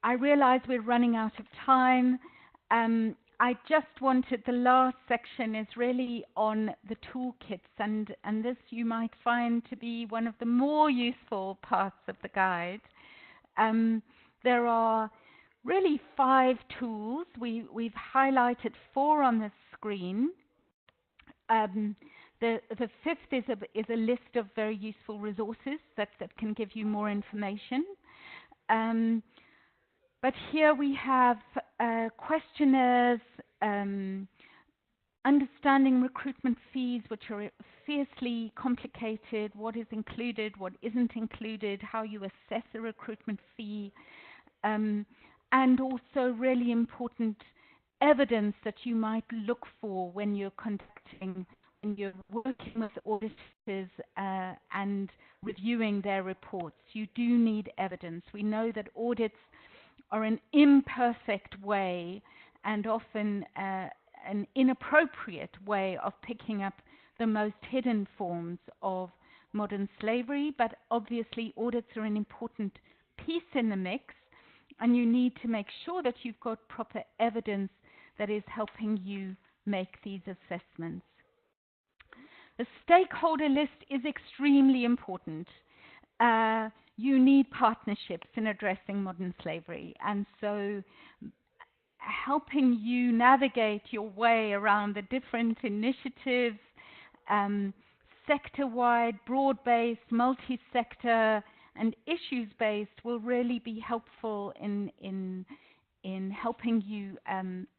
I realize we're running out of time. I just wanted, the last section is really on the toolkits, and this you might find to be one of the more useful parts of the guide. There are really 5 tools. We've highlighted 4 on the screen. The 5th is a list of very useful resources that can give you more information. But here we have questionnaires, understanding recruitment fees, which are fiercely complicated, what is included, what isn't included, how you assess a recruitment fee, and also really important evidence that you might look for when you're working with auditors and reviewing their reports. You do need evidence. We know that audits are an imperfect way and often an inappropriate way of picking up the most hidden forms of modern slavery, but obviously audits are an important piece in the mix, and you need to make sure that you've got proper evidence that is helping you make these assessments. The stakeholder list is extremely important. You need partnerships in addressing modern slavery, and so helping you navigate your way around the different initiatives, sector-wide, broad-based, multi-sector, and issues-based will really be helpful in helping you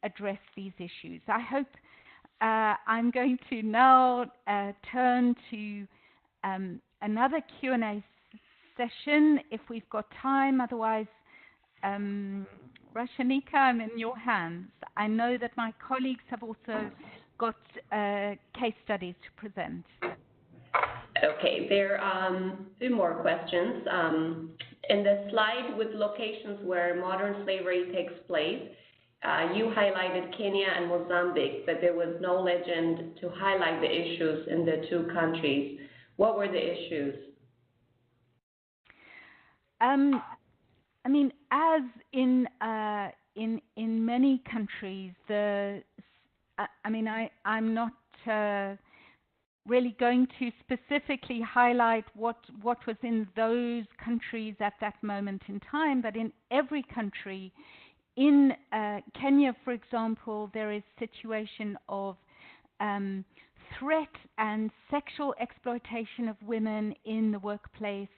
address these issues. I hope I'm going to now turn to another Q&A session if we've got time. Otherwise, Rashanika, I'm in your hands. I know that my colleagues have also got case studies to present. Okay, there are 2 more questions. In the slide with locations where modern slavery takes place, you highlighted Kenya and Mozambique, but there was no legend to highlight the issues in the 2 countries. What were the issues? I mean, as in many countries, I'm not really going to specifically highlight what was in those countries at that moment in time, but in every country, in Kenya, for example, there is situation of threat and sexual exploitation of women in the workplace.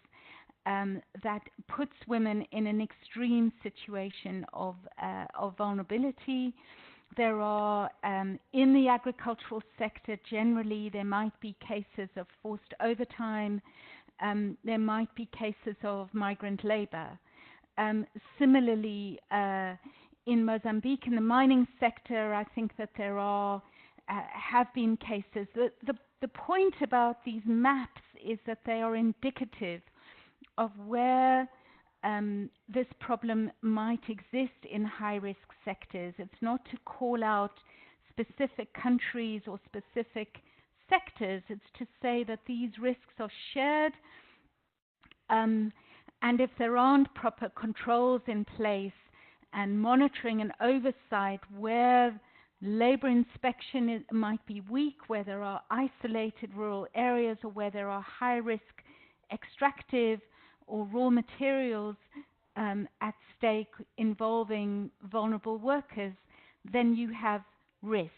That puts women in an extreme situation of vulnerability. There are, in the agricultural sector generally, there might be cases of forced overtime. There might be cases of migrant labor. Similarly, in Mozambique, in the mining sector, I think that there have been cases. The point about these maps is that they are indicative of where this problem might exist in high-risk sectors. It's not to call out specific countries or specific sectors. It's to say that these risks are shared, and if there aren't proper controls in place and monitoring and oversight where labor inspection might be weak, where there are isolated rural areas, or where there are high-risk extractive or raw materials at stake involving vulnerable workers, then you have risks.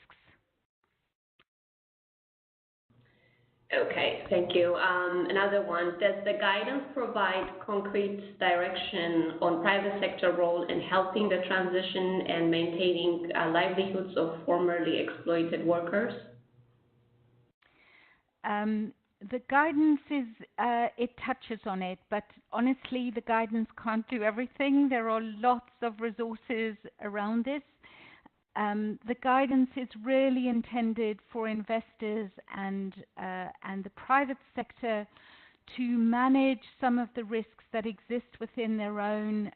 Okay, thank you. Another one, does the guidance provide concrete direction on private sector role in helping the transition and maintaining livelihoods of formerly exploited workers? The guidance is, it touches on it, but honestly, the guidance can't do everything. There are lots of resources around this. The guidance is really intended for investors and the private sector to manage some of the risks that exist within their own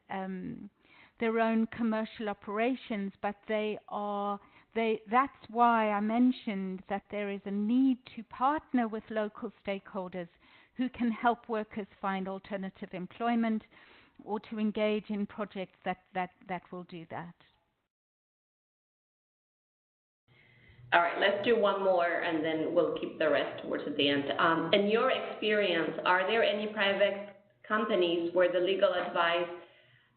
their own commercial operations, but that's why I mentioned that there is a need to partner with local stakeholders who can help workers find alternative employment or to engage in projects that will do that. All right, let's do one more and then we'll keep the rest towards the end. In your experience, are there any private companies where the legal advice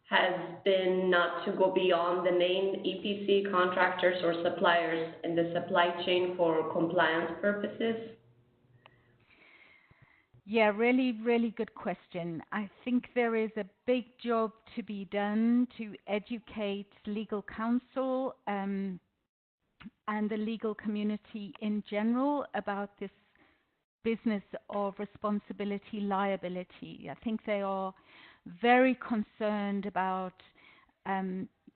has been not to go beyond the main EPC contractors or suppliers in the supply chain for compliance purposes? Yeah, really, really good question. I think there is a big job to be done to educate legal counsel and the legal community in general about this business of responsibility liability. I think they are very concerned about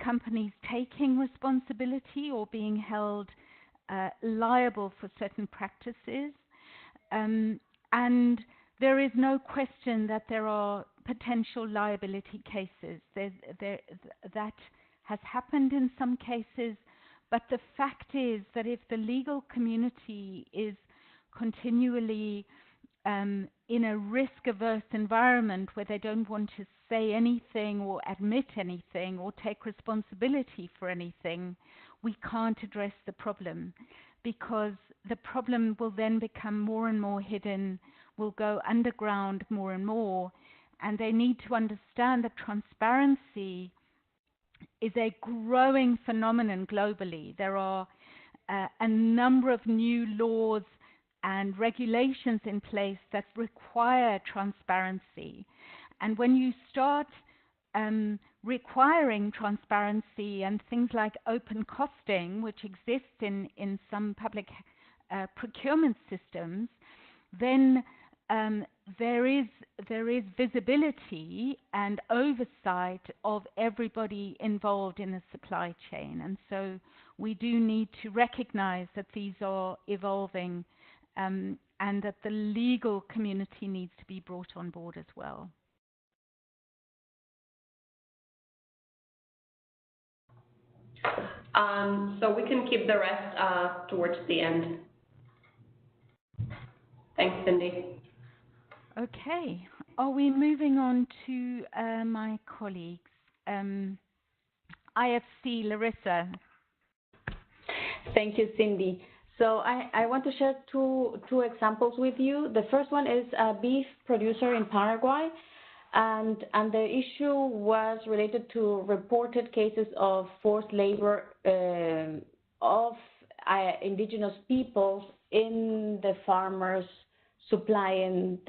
companies taking responsibility or being held liable for certain practices. And there is no question that there are potential liability cases. That has happened in some cases, but the fact is that if the legal community is continually in a risk-averse environment where they don't want to say anything or admit anything or take responsibility for anything, we can't address the problem, because the problem will then become more and more hidden, will go underground more and more, and they need to understand that transparency is a growing phenomenon globally. There are a number of new laws and regulations in place that require transparency. And when you start requiring transparency and things like open costing, which exists in some public procurement systems, then there is visibility and oversight of everybody involved in the supply chain. And so we do need to recognize that these are evolving and that the legal community needs to be brought on board as well. So we can keep the rest towards the end. Thanks, Cindy. Okay. Are we moving on to my colleagues? IFC, Larissa. Thank you, Cindy. So I want to share two examples with you. The first one is a beef producer in Paraguay, and the issue was related to reported cases of forced labor of indigenous peoples in the farmers supplying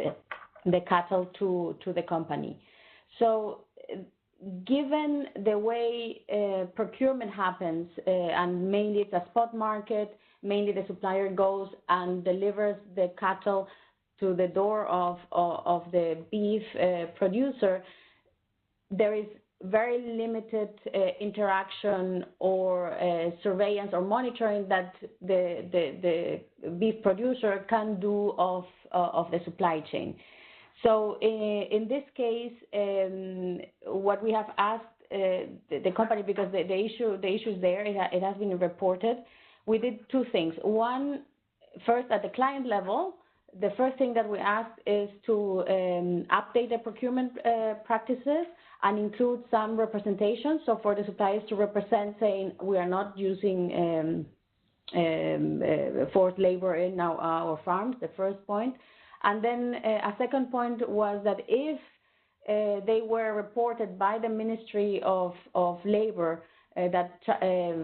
the cattle to the company. So given the way procurement happens, and mainly it's a spot market, mainly the supplier goes and delivers the cattle to the door of the beef producer, there is very limited interaction or surveillance or monitoring that the beef producer can do of the supply chain. So in this case, what we have asked the company, because the issue is there, it has been reported. We did two things. One, first at the client level, the first thing that we asked is to update the procurement practices and include some representation. So for the suppliers to represent, saying we are not using forced labor in our farms, the first point. And then a second point was that if they were reported by the Ministry of Labor that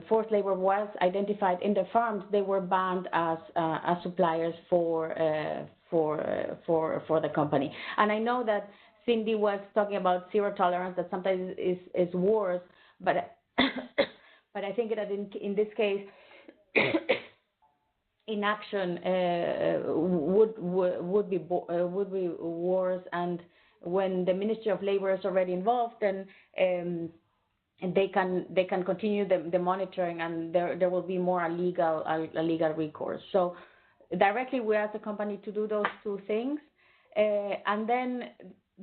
forced labor was identified in the farms, they were banned as suppliers for the company. And I know that Cindy was talking about zero tolerance, that sometimes is worse, but but I think that in this case, inaction would be worse. And when the Ministry of Labor is already involved, then they can continue the monitoring, and there will be more a legal recourse. So directly we ask the company to do those two things, and then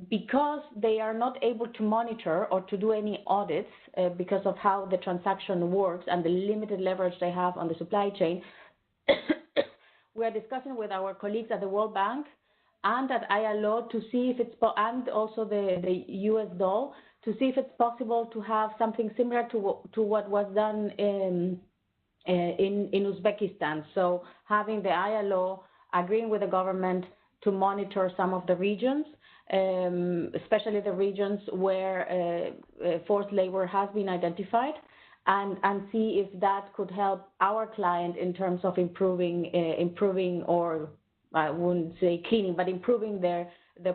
because they are not able to monitor or to do any audits because of how the transaction works and the limited leverage they have on the supply chain, we are discussing with our colleagues at the World Bank and at ILO to see if it's, and also the US DOL, to see if it's possible to have something similar to what was done in Uzbekistan. So having the ILO agreeing with the government to monitor some of the regions, especially the regions where forced labor has been identified, and see if that could help our client in terms of improving, or I wouldn't say cleaning, but improving their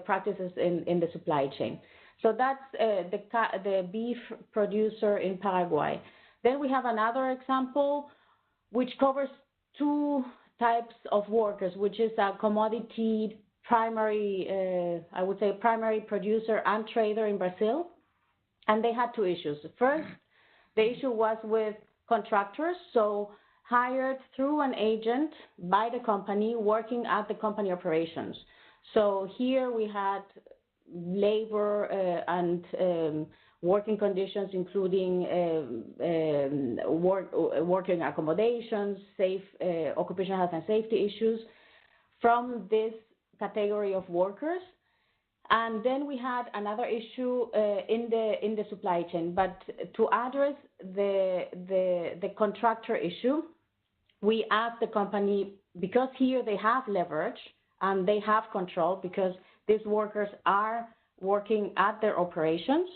practices in the supply chain. So that's the beef producer in Paraguay. Then we have another example which covers two types of workers, which is a commodity primary, I would say primary producer and trader in Brazil. And they had two issues. First, the issue was with contractors, so hired through an agent by the company working at the company operations. So here we had labor and working conditions, including working accommodations, safe occupational health and safety issues from this category of workers. And then we had another issue in the supply chain. But to address the contractor issue, we asked the company, because here they have leverage and they have control because these workers are working at their operations,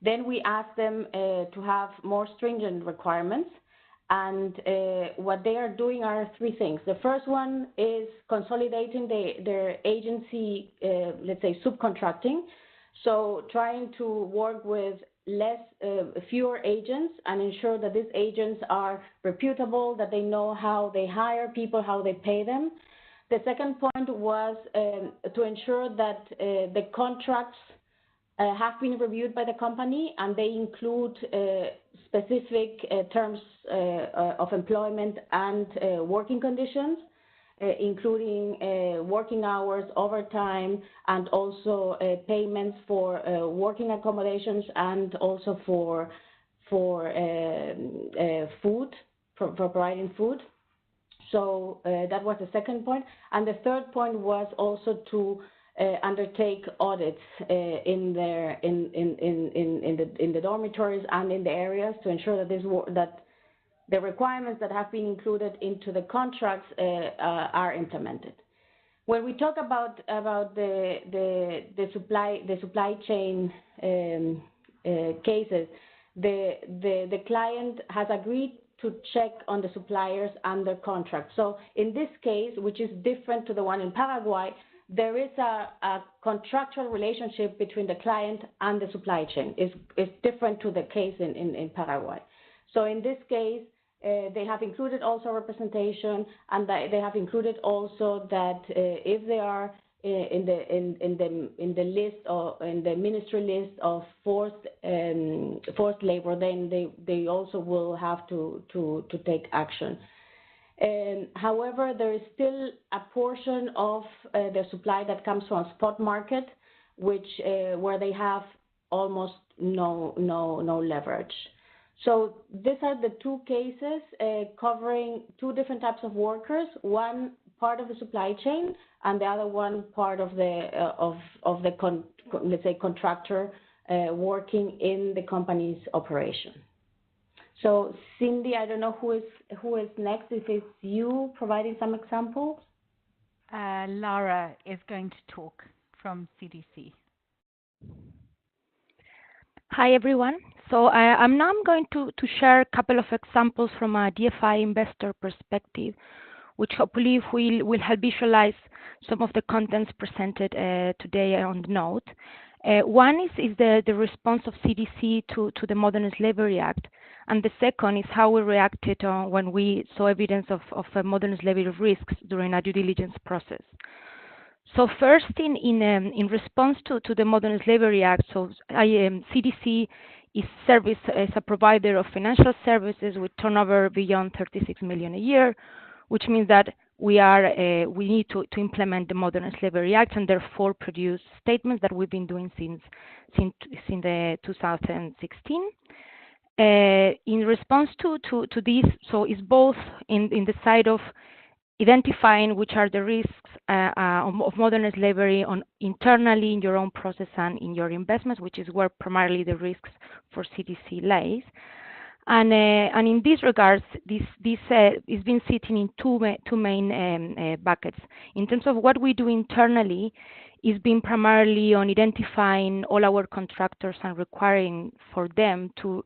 then we asked them to have more stringent requirements. And what they are doing are three things. The first one is consolidating their agency, let's say subcontracting. So trying to work with fewer agents and ensure that these agents are reputable, that they know how they hire people, how they pay them. The second point was to ensure that the contracts have been reviewed by the company, and they include specific terms of employment and working conditions, including working hours, overtime, and also payments for working accommodations, and also for food, for providing food. So that was the second point. And the third point was also to undertake audits in the dormitories and in the areas to ensure that the requirements that have been included into the contracts are implemented. When we talk about the supply chain cases, the client has agreed to check on the suppliers and their contracts. So in this case, which is different to the one in Paraguay, there is a contractual relationship between the client and the supply chain. It's different to the case in Paraguay. So in this case, they have included also representation, and they have included also that if they are in the list or in the ministry list of forced labor, then they also will have to take action. However, there is still a portion of the supply that comes from spot market, which where they have almost no leverage. So these are the two cases covering two different types of workers: one part of the supply chain, and the other one part of the let's say contractor working in the company's operation. So Cindy, I don't know who is next. If it's you providing some examples. Lara is going to talk from CDC. Hi everyone. So I'm now going to share a couple of examples from a DFI investor perspective, which hopefully will help visualize some of the contents presented today on the note. One is the response of CDC to the Modern Slavery Act, and the second is how we reacted when we saw evidence of modern slavery risks during a due diligence process. So first, in response to the Modern Slavery Act, so CDC is a provider of financial services with turnover beyond 36 million a year, which means that we need to implement the Modern Slavery Act and therefore produce statements that we've been doing since the 2016. In response to this, so it's both in the side of identifying which are the risks of modern slavery internally in your own process and in your investments, which is where primarily the risks for CDC lays. And in these regards, this is been sitting in two main buckets. In terms of what we do internally, it's been primarily on identifying all our contractors and requiring for them to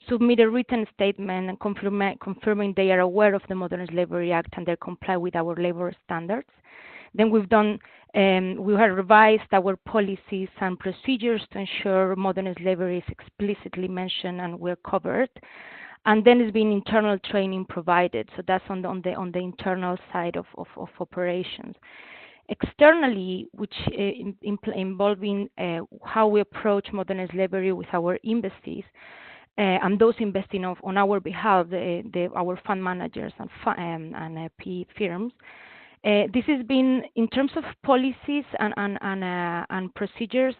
submit a written statement and confirming they are aware of the Modern Slavery Act and they comply with our labor standards. Then we have revised our policies and procedures to ensure modern slavery is explicitly mentioned and we're covered. And then there's been internal training provided. So that's on the internal side of operations. Externally, which involving how we approach modern slavery with our investees, and those investing on our behalf, our fund managers and PE firms. This has been, in terms of policies and procedures,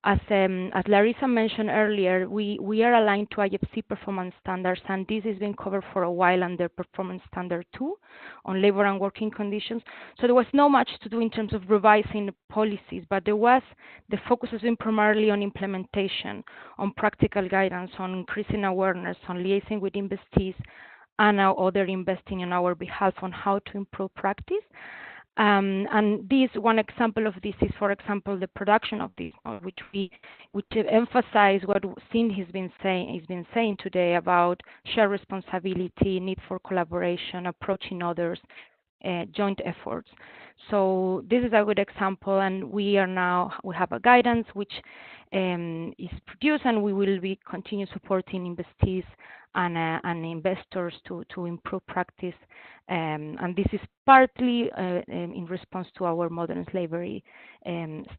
as Larissa mentioned earlier, we are aligned to IFC performance standards, and this has been covered for a while under Performance Standard 2 on labor and working conditions. So there was not much to do in terms of revising the policies, but the focus has been primarily on implementation, on practical guidance, on increasing awareness, on liaising with investees and other investing on our behalf on how to improve practice. And this one example of this is, for example, the production of this, which emphasize what Cindy has been saying today about shared responsibility, need for collaboration, approaching others, joint efforts. So this is a good example, and we have a guidance which is produced, and we will be continue supporting investees and investors to improve practice. And this is partly in response to our modern slavery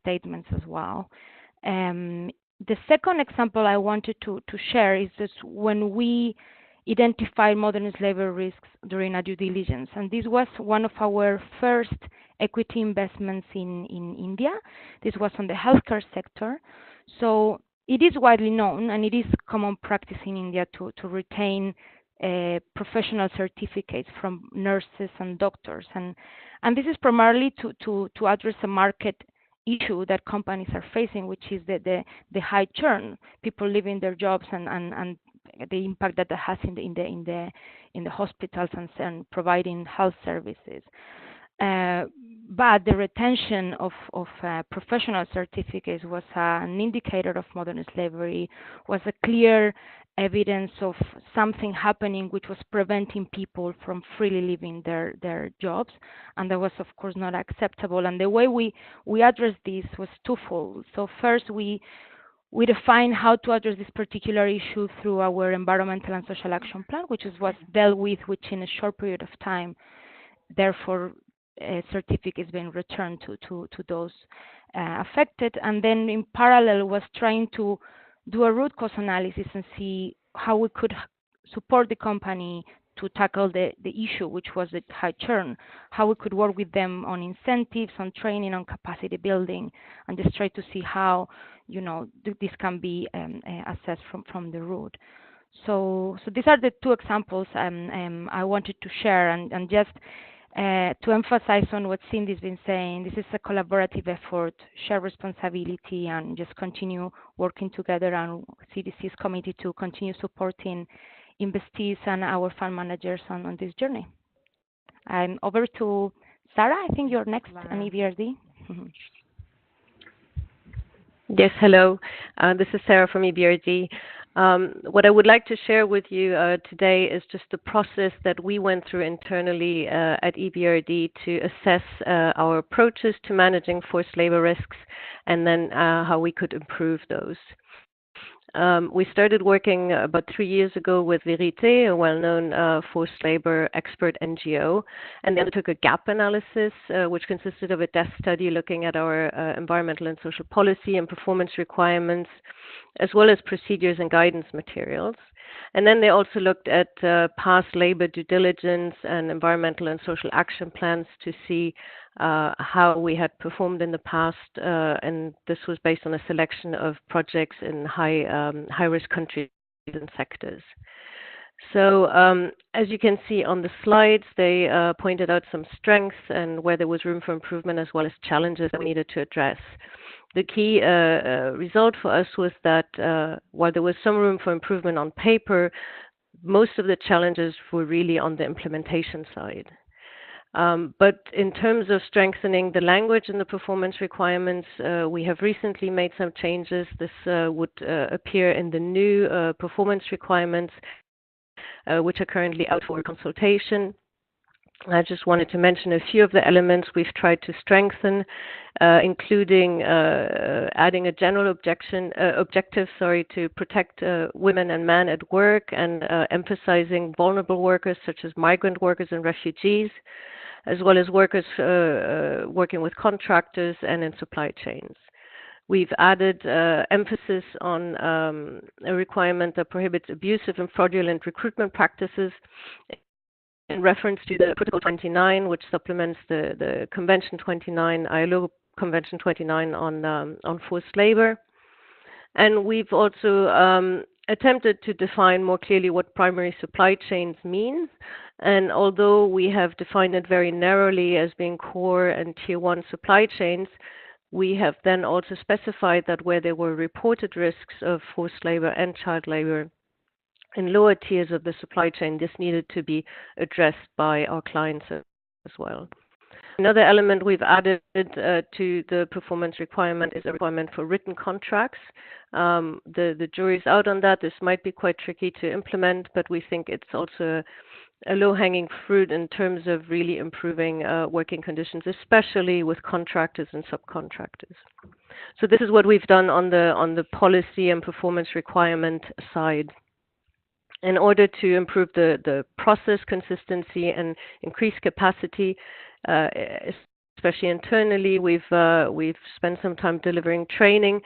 statements as well. The second example I wanted to share is just when we identify modern slavery risks during a due diligence. And this was one of our first equity investments in India. This was on the healthcare sector. So it is widely known, and it is common practice in India to retain professional certificates from nurses and doctors. And this is primarily to address a market issue that companies are facing, which is the high churn, people leaving their jobs and the impact that has in the hospitals and providing health services. But the retention of professional certificates was an indicator of modern slavery, was a clear evidence of something happening which was preventing people from freely leaving their jobs, and that was of course not acceptable. And the way we addressed this was twofold. So first we define how to address this particular issue through our environmental and social action plan, which is what's dealt with, which in a short period of time, therefore certificates being returned to those affected. And then in parallel was trying to do a root cause analysis and see how we could support the company to tackle the issue, which was the high churn, how we could work with them on incentives, on training, on capacity building, and just try to see how this can be assessed from the root. So these are the two examples I wanted to share, and just to emphasize on what Cindy's been saying. This is a collaborative effort, share responsibility, and just continue working together. And CDC is committed to continue supporting investees and our fund managers on this journey. And over to Sarah. I think you're next on EBRD. Yes, hello. This is Sarah from EBRD. What I would like to share with you today is just the process that we went through internally at EBRD to assess our approaches to managing forced labor risks, and then how we could improve those. We started working about 3 years ago with Verité, a well-known forced labor expert NGO, and they undertook a gap analysis, which consisted of a desk study looking at our environmental and social policy and performance requirements, as well as procedures and guidance materials. And then they also looked at past labor due diligence and environmental and social action plans to see how we had performed in the past, and this was based on a selection of projects in high-risk countries and sectors. So as you can see on the slides, they pointed out some strengths and where there was room for improvement, as well as challenges that we needed to address. The key result for us was that while there was some room for improvement on paper, most of the challenges were really on the implementation side. But in terms of strengthening the language and the performance requirements, we have recently made some changes. This would appear in the new performance requirements, which are currently out for consultation. I just wanted to mention a few of the elements we've tried to strengthen, including adding a general objective to protect women and men at work, and emphasizing vulnerable workers such as migrant workers and refugees, as well as workers working with contractors and in supply chains. We've added emphasis on a requirement that prohibits abusive and fraudulent recruitment practices in reference to the Protocol 29, which supplements the Convention 29, ILO Convention 29 on forced labor. And we've also attempted to define more clearly what primary supply chains mean. And although we have defined it very narrowly as being core and tier 1 supply chains, we have then also specified that where there were reported risks of forced labor and child labor in lower tiers of the supply chain, this needed to be addressed by our clients as well. Another element we've added to the performance requirement is a requirement for written contracts. The jury's out on that. This might be quite tricky to implement, but we think it's also a low-hanging fruit in terms of really improving working conditions, especially with contractors and subcontractors. So this is what we've done on the policy and performance requirement side. In order to improve the process consistency and increase capacity, especially internally, we've spent some time delivering training,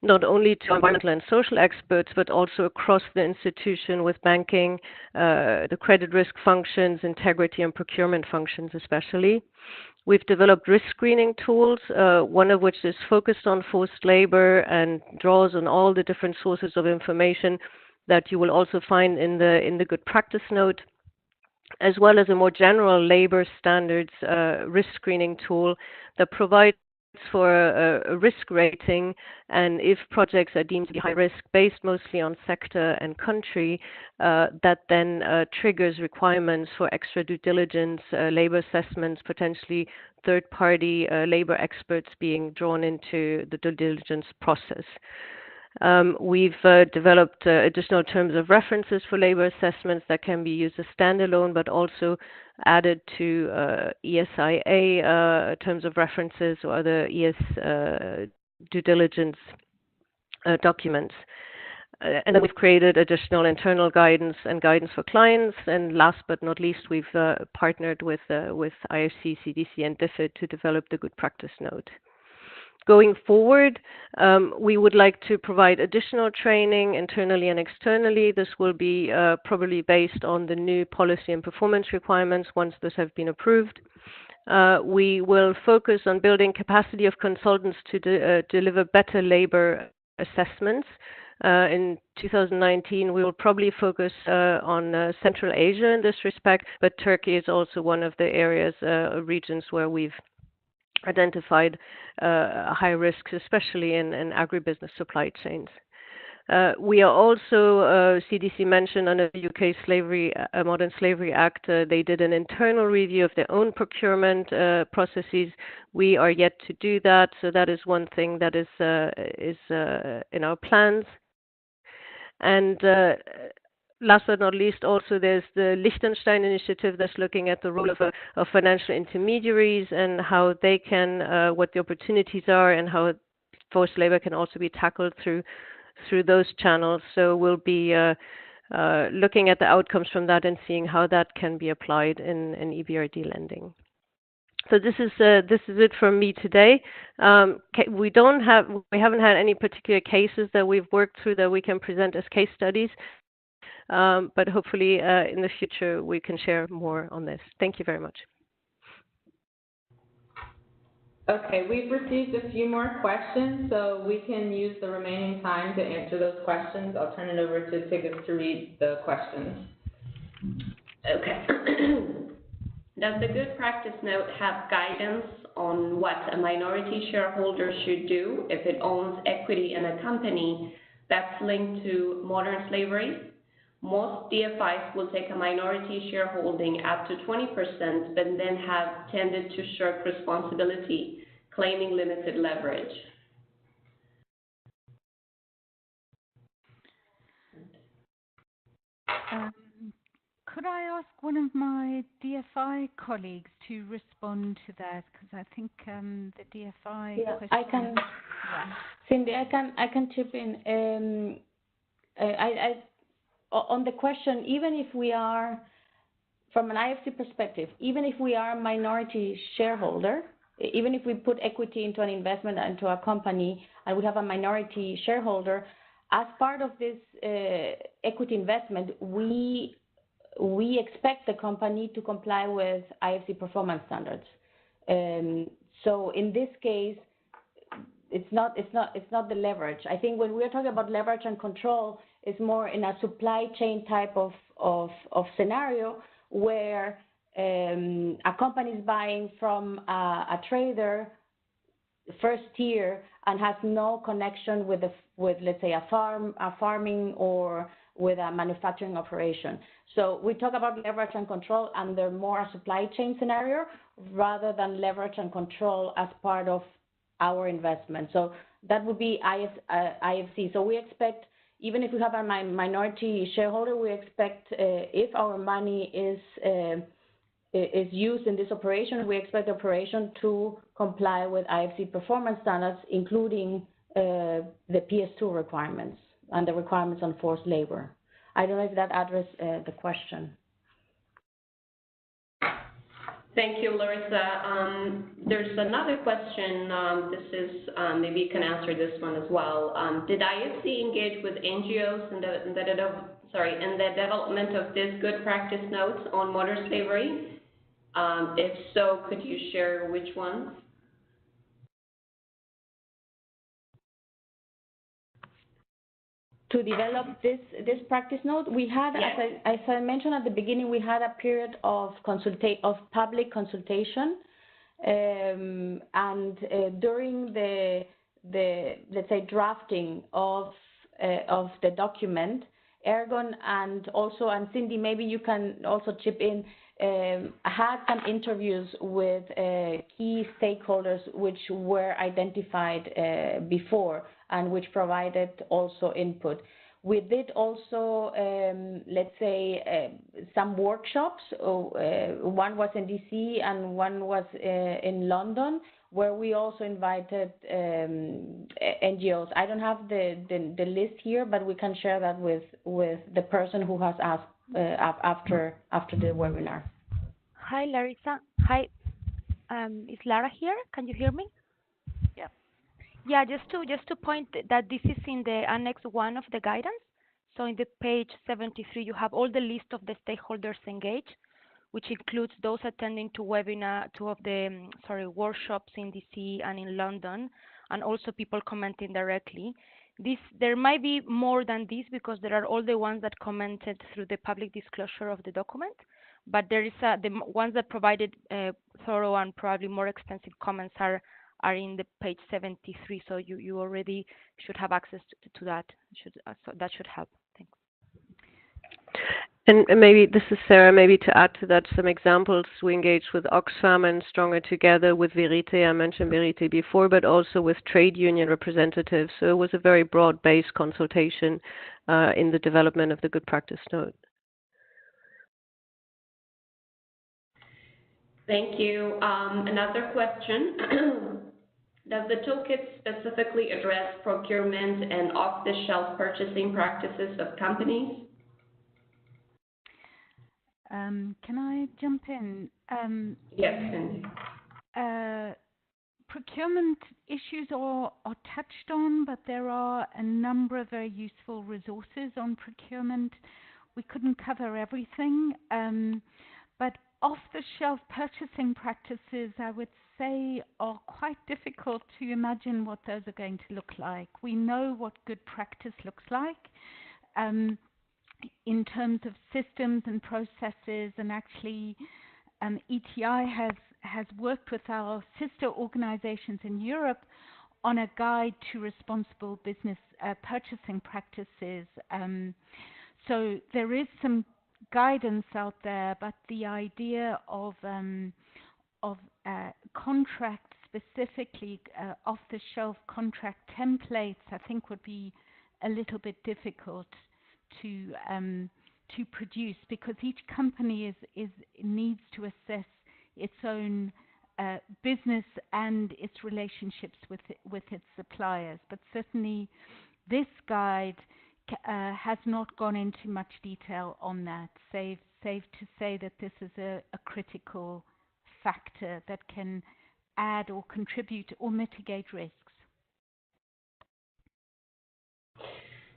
not only to environmental and social experts, but also across the institution with banking, the credit risk functions, integrity and procurement functions especially. We've developed risk screening tools, one of which is focused on forced labor and draws on all the different sources of information that you will also find in the good practice note, as well as a more general labor standards risk screening tool that provides for a risk rating, and if projects are deemed to be high risk based mostly on sector and country, that then triggers requirements for extra due diligence, labor assessments, potentially third-party labor experts being drawn into the due diligence process. We've developed additional terms of references for labor assessments that can be used as standalone, but also added to ESIA terms of references or other ES due diligence documents. And then we've created additional internal guidance and guidance for clients. And last but not least, we've partnered with IFC, CDC, and DFID to develop the good practice note. Going forward, we would like to provide additional training internally and externally. This will be probably based on the new policy and performance requirements once those have been approved. We will focus on building capacity of consultants to deliver better labor assessments. In 2019, we will probably focus on Central Asia in this respect, but Turkey is also one of the areas, regions where we've identified high risks, especially in agribusiness supply chains. We are also, CDC mentioned under the UK Modern Slavery Act, they did an internal review of their own procurement processes. We are yet to do that, so that is one thing that is in our plans. And last but not least, also there's the Liechtenstein initiative that's looking at the role of financial intermediaries and how they can, what the opportunities are, and how forced labor can also be tackled through through those channels. So we'll be looking at the outcomes from that and seeing how that can be applied in EBRD lending. So this is it from me today. We haven't had any particular cases that we've worked through that we can present as case studies, but hopefully in the future we can share more on this. Thank you very much. Okay, we've received a few more questions, so we can use the remaining time to answer those questions. I'll turn it over to Tigges to read the questions. Okay. Does the good practice note have guidance on what a minority shareholder should do if it owns equity in a company that's linked to modern slavery? Most DFIs will take a minority shareholding up to 20%, but then have tended to shirk responsibility, claiming limited leverage. Could I ask one of my DFI colleagues to respond to that? Because I think the DFI question... I can, yeah. Cindy, I can chip in. On the question, even if we are, from an IFC perspective, even if we are a minority shareholder, even if we put equity into an investment into a company and we have a minority shareholder, as part of this equity investment, we expect the company to comply with IFC performance standards. So in this case, it's not the leverage. I think when we are talking about leverage and control, it's more in a supply chain type of scenario where a company is buying from a trader first tier and has no connection with let's say a farming or with a manufacturing operation. So we talk about leverage and control under more a supply chain scenario rather than leverage and control as part of our investment. So that would be IFC. So we expect, even if we have a minority shareholder, we expect if our money is used in this operation, we expect the operation to comply with IFC performance standards, including the PS2 requirements and the requirements on forced labor. I don't know if that addressed the question. Thank you, Larissa. There's another question. This is, maybe you can answer this one as well. Did IFC engage with NGOs in the development of this good practice notes on modern slavery? If so, could you share which ones? To develop this practice note, we had, yes, as I mentioned at the beginning, we had a period of public consultation, and during the let's say drafting of the document, Ergon and Cindy, maybe you can also chip in, had some interviews with key stakeholders which were identified before and which provided also input. We did also, let's say, some workshops. One was in DC and one was in London, where we also invited NGOs. I don't have the list here, but we can share that with the person who has asked after the webinar. Hi, Larissa. Hi, is Lara here? Can you hear me? Yeah. Yeah, just to point that this is in the Annex 1 of the guidance. So in the page 73, you have all the list of the stakeholders engaged, which includes those attending to workshops in DC and in London, and also people commenting directly. There might be more than this because there are all the ones that commented through the public disclosure of the document, but there is the ones that provided thorough and probably more extensive comments are in the page 73. So you already should have access to that. So that should help. Thanks. And maybe, this is Sarah, maybe to add to that some examples. We engaged with Oxfam and Stronger Together, with Verite, I mentioned Verite before, but also with trade union representatives. So it was a very broad-based consultation in the development of the Good Practice Note. Thank you. Another question. Does the toolkit specifically address procurement and off-the-shelf purchasing practices of companies? Can I jump in? Yes, Cindy. Procurement issues are touched on, but there are a number of very useful resources on procurement. We couldn't cover everything, but off-the-shelf purchasing practices, I would say, are quite difficult to imagine what those are going to look like. We know what good practice looks like in terms of systems and processes, and actually ETI has worked with our sister organizations in Europe on a guide to responsible business purchasing practices. So there is some guidance out there, but the idea of contract specifically, off-the-shelf contract templates, I think would be a little bit difficult to produce, because each company needs to assess its own business and its relationships with its suppliers. But certainly this guide has not gone into much detail on that, save to say that this is a critical factor that can add or contribute or mitigate risks.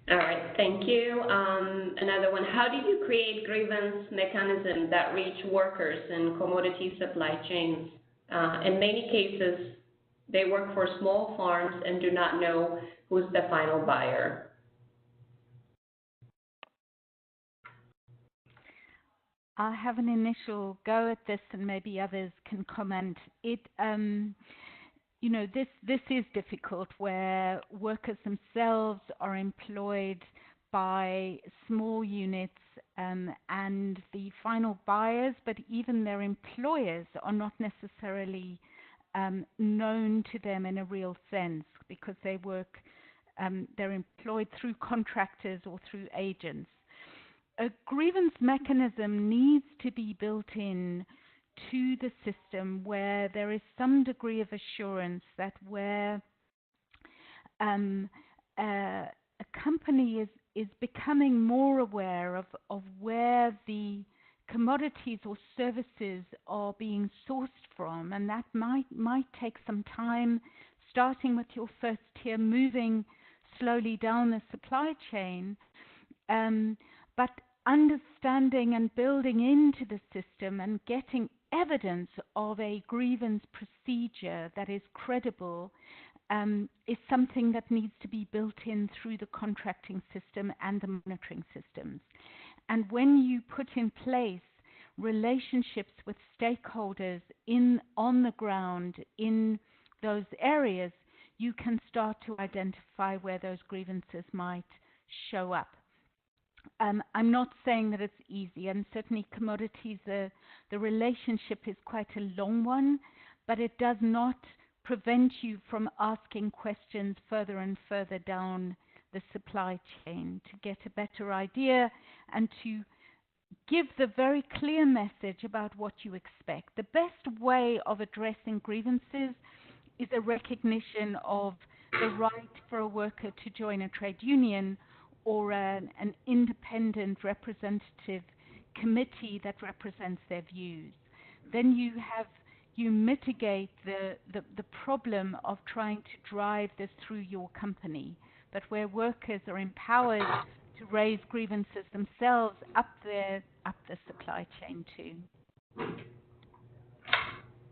All right, thank you. Another one, how do you create grievance mechanisms that reach workers in commodity supply chains? In many cases, they work for small farms and do not know who's the final buyer. I'll have an initial go at this, and maybe others can comment. You know, this is difficult, where workers themselves are employed by small units and the final buyers, but even their employers are not necessarily known to them in a real sense, because they work, they're employed through contractors or through agents. A grievance mechanism needs to be built in to the system, where there is some degree of assurance that where a company is becoming more aware of where the commodities or services are being sourced from, and that might take some time, starting with your first tier, moving slowly down the supply chain, but understanding and building into the system and getting evidence of a grievance procedure that is credible is something that needs to be built in through the contracting system and the monitoring systems. And when you put in place relationships with stakeholders on the ground in those areas, you can start to identify where those grievances might show up. I'm not saying that it's easy, and certainly commodities, the relationship is quite a long one, but it does not prevent you from asking questions further and further down the supply chain to get a better idea and to give the very clear message about what you expect. The best way of addressing grievances is a recognition of the right for a worker to join a trade union or an independent representative committee that represents their views. Then you mitigate the problem of trying to drive this through your company, but where workers are empowered to raise grievances themselves up the supply chain too.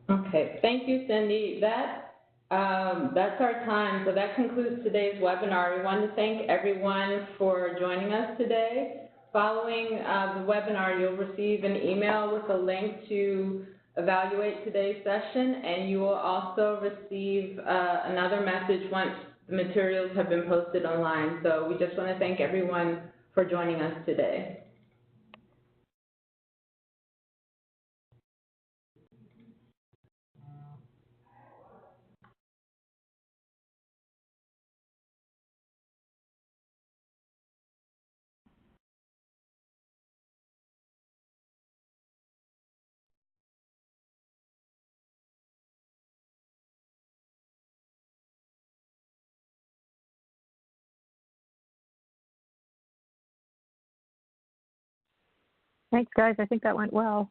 Okay, thank you, Cindy. That's our time. So that concludes today's webinar. We want to thank everyone for joining us today. Following the webinar, you'll receive an email with a link to evaluate today's session, and you will also receive another message once the materials have been posted online. So we just want to thank everyone for joining us today. Thanks, guys. I think that went well.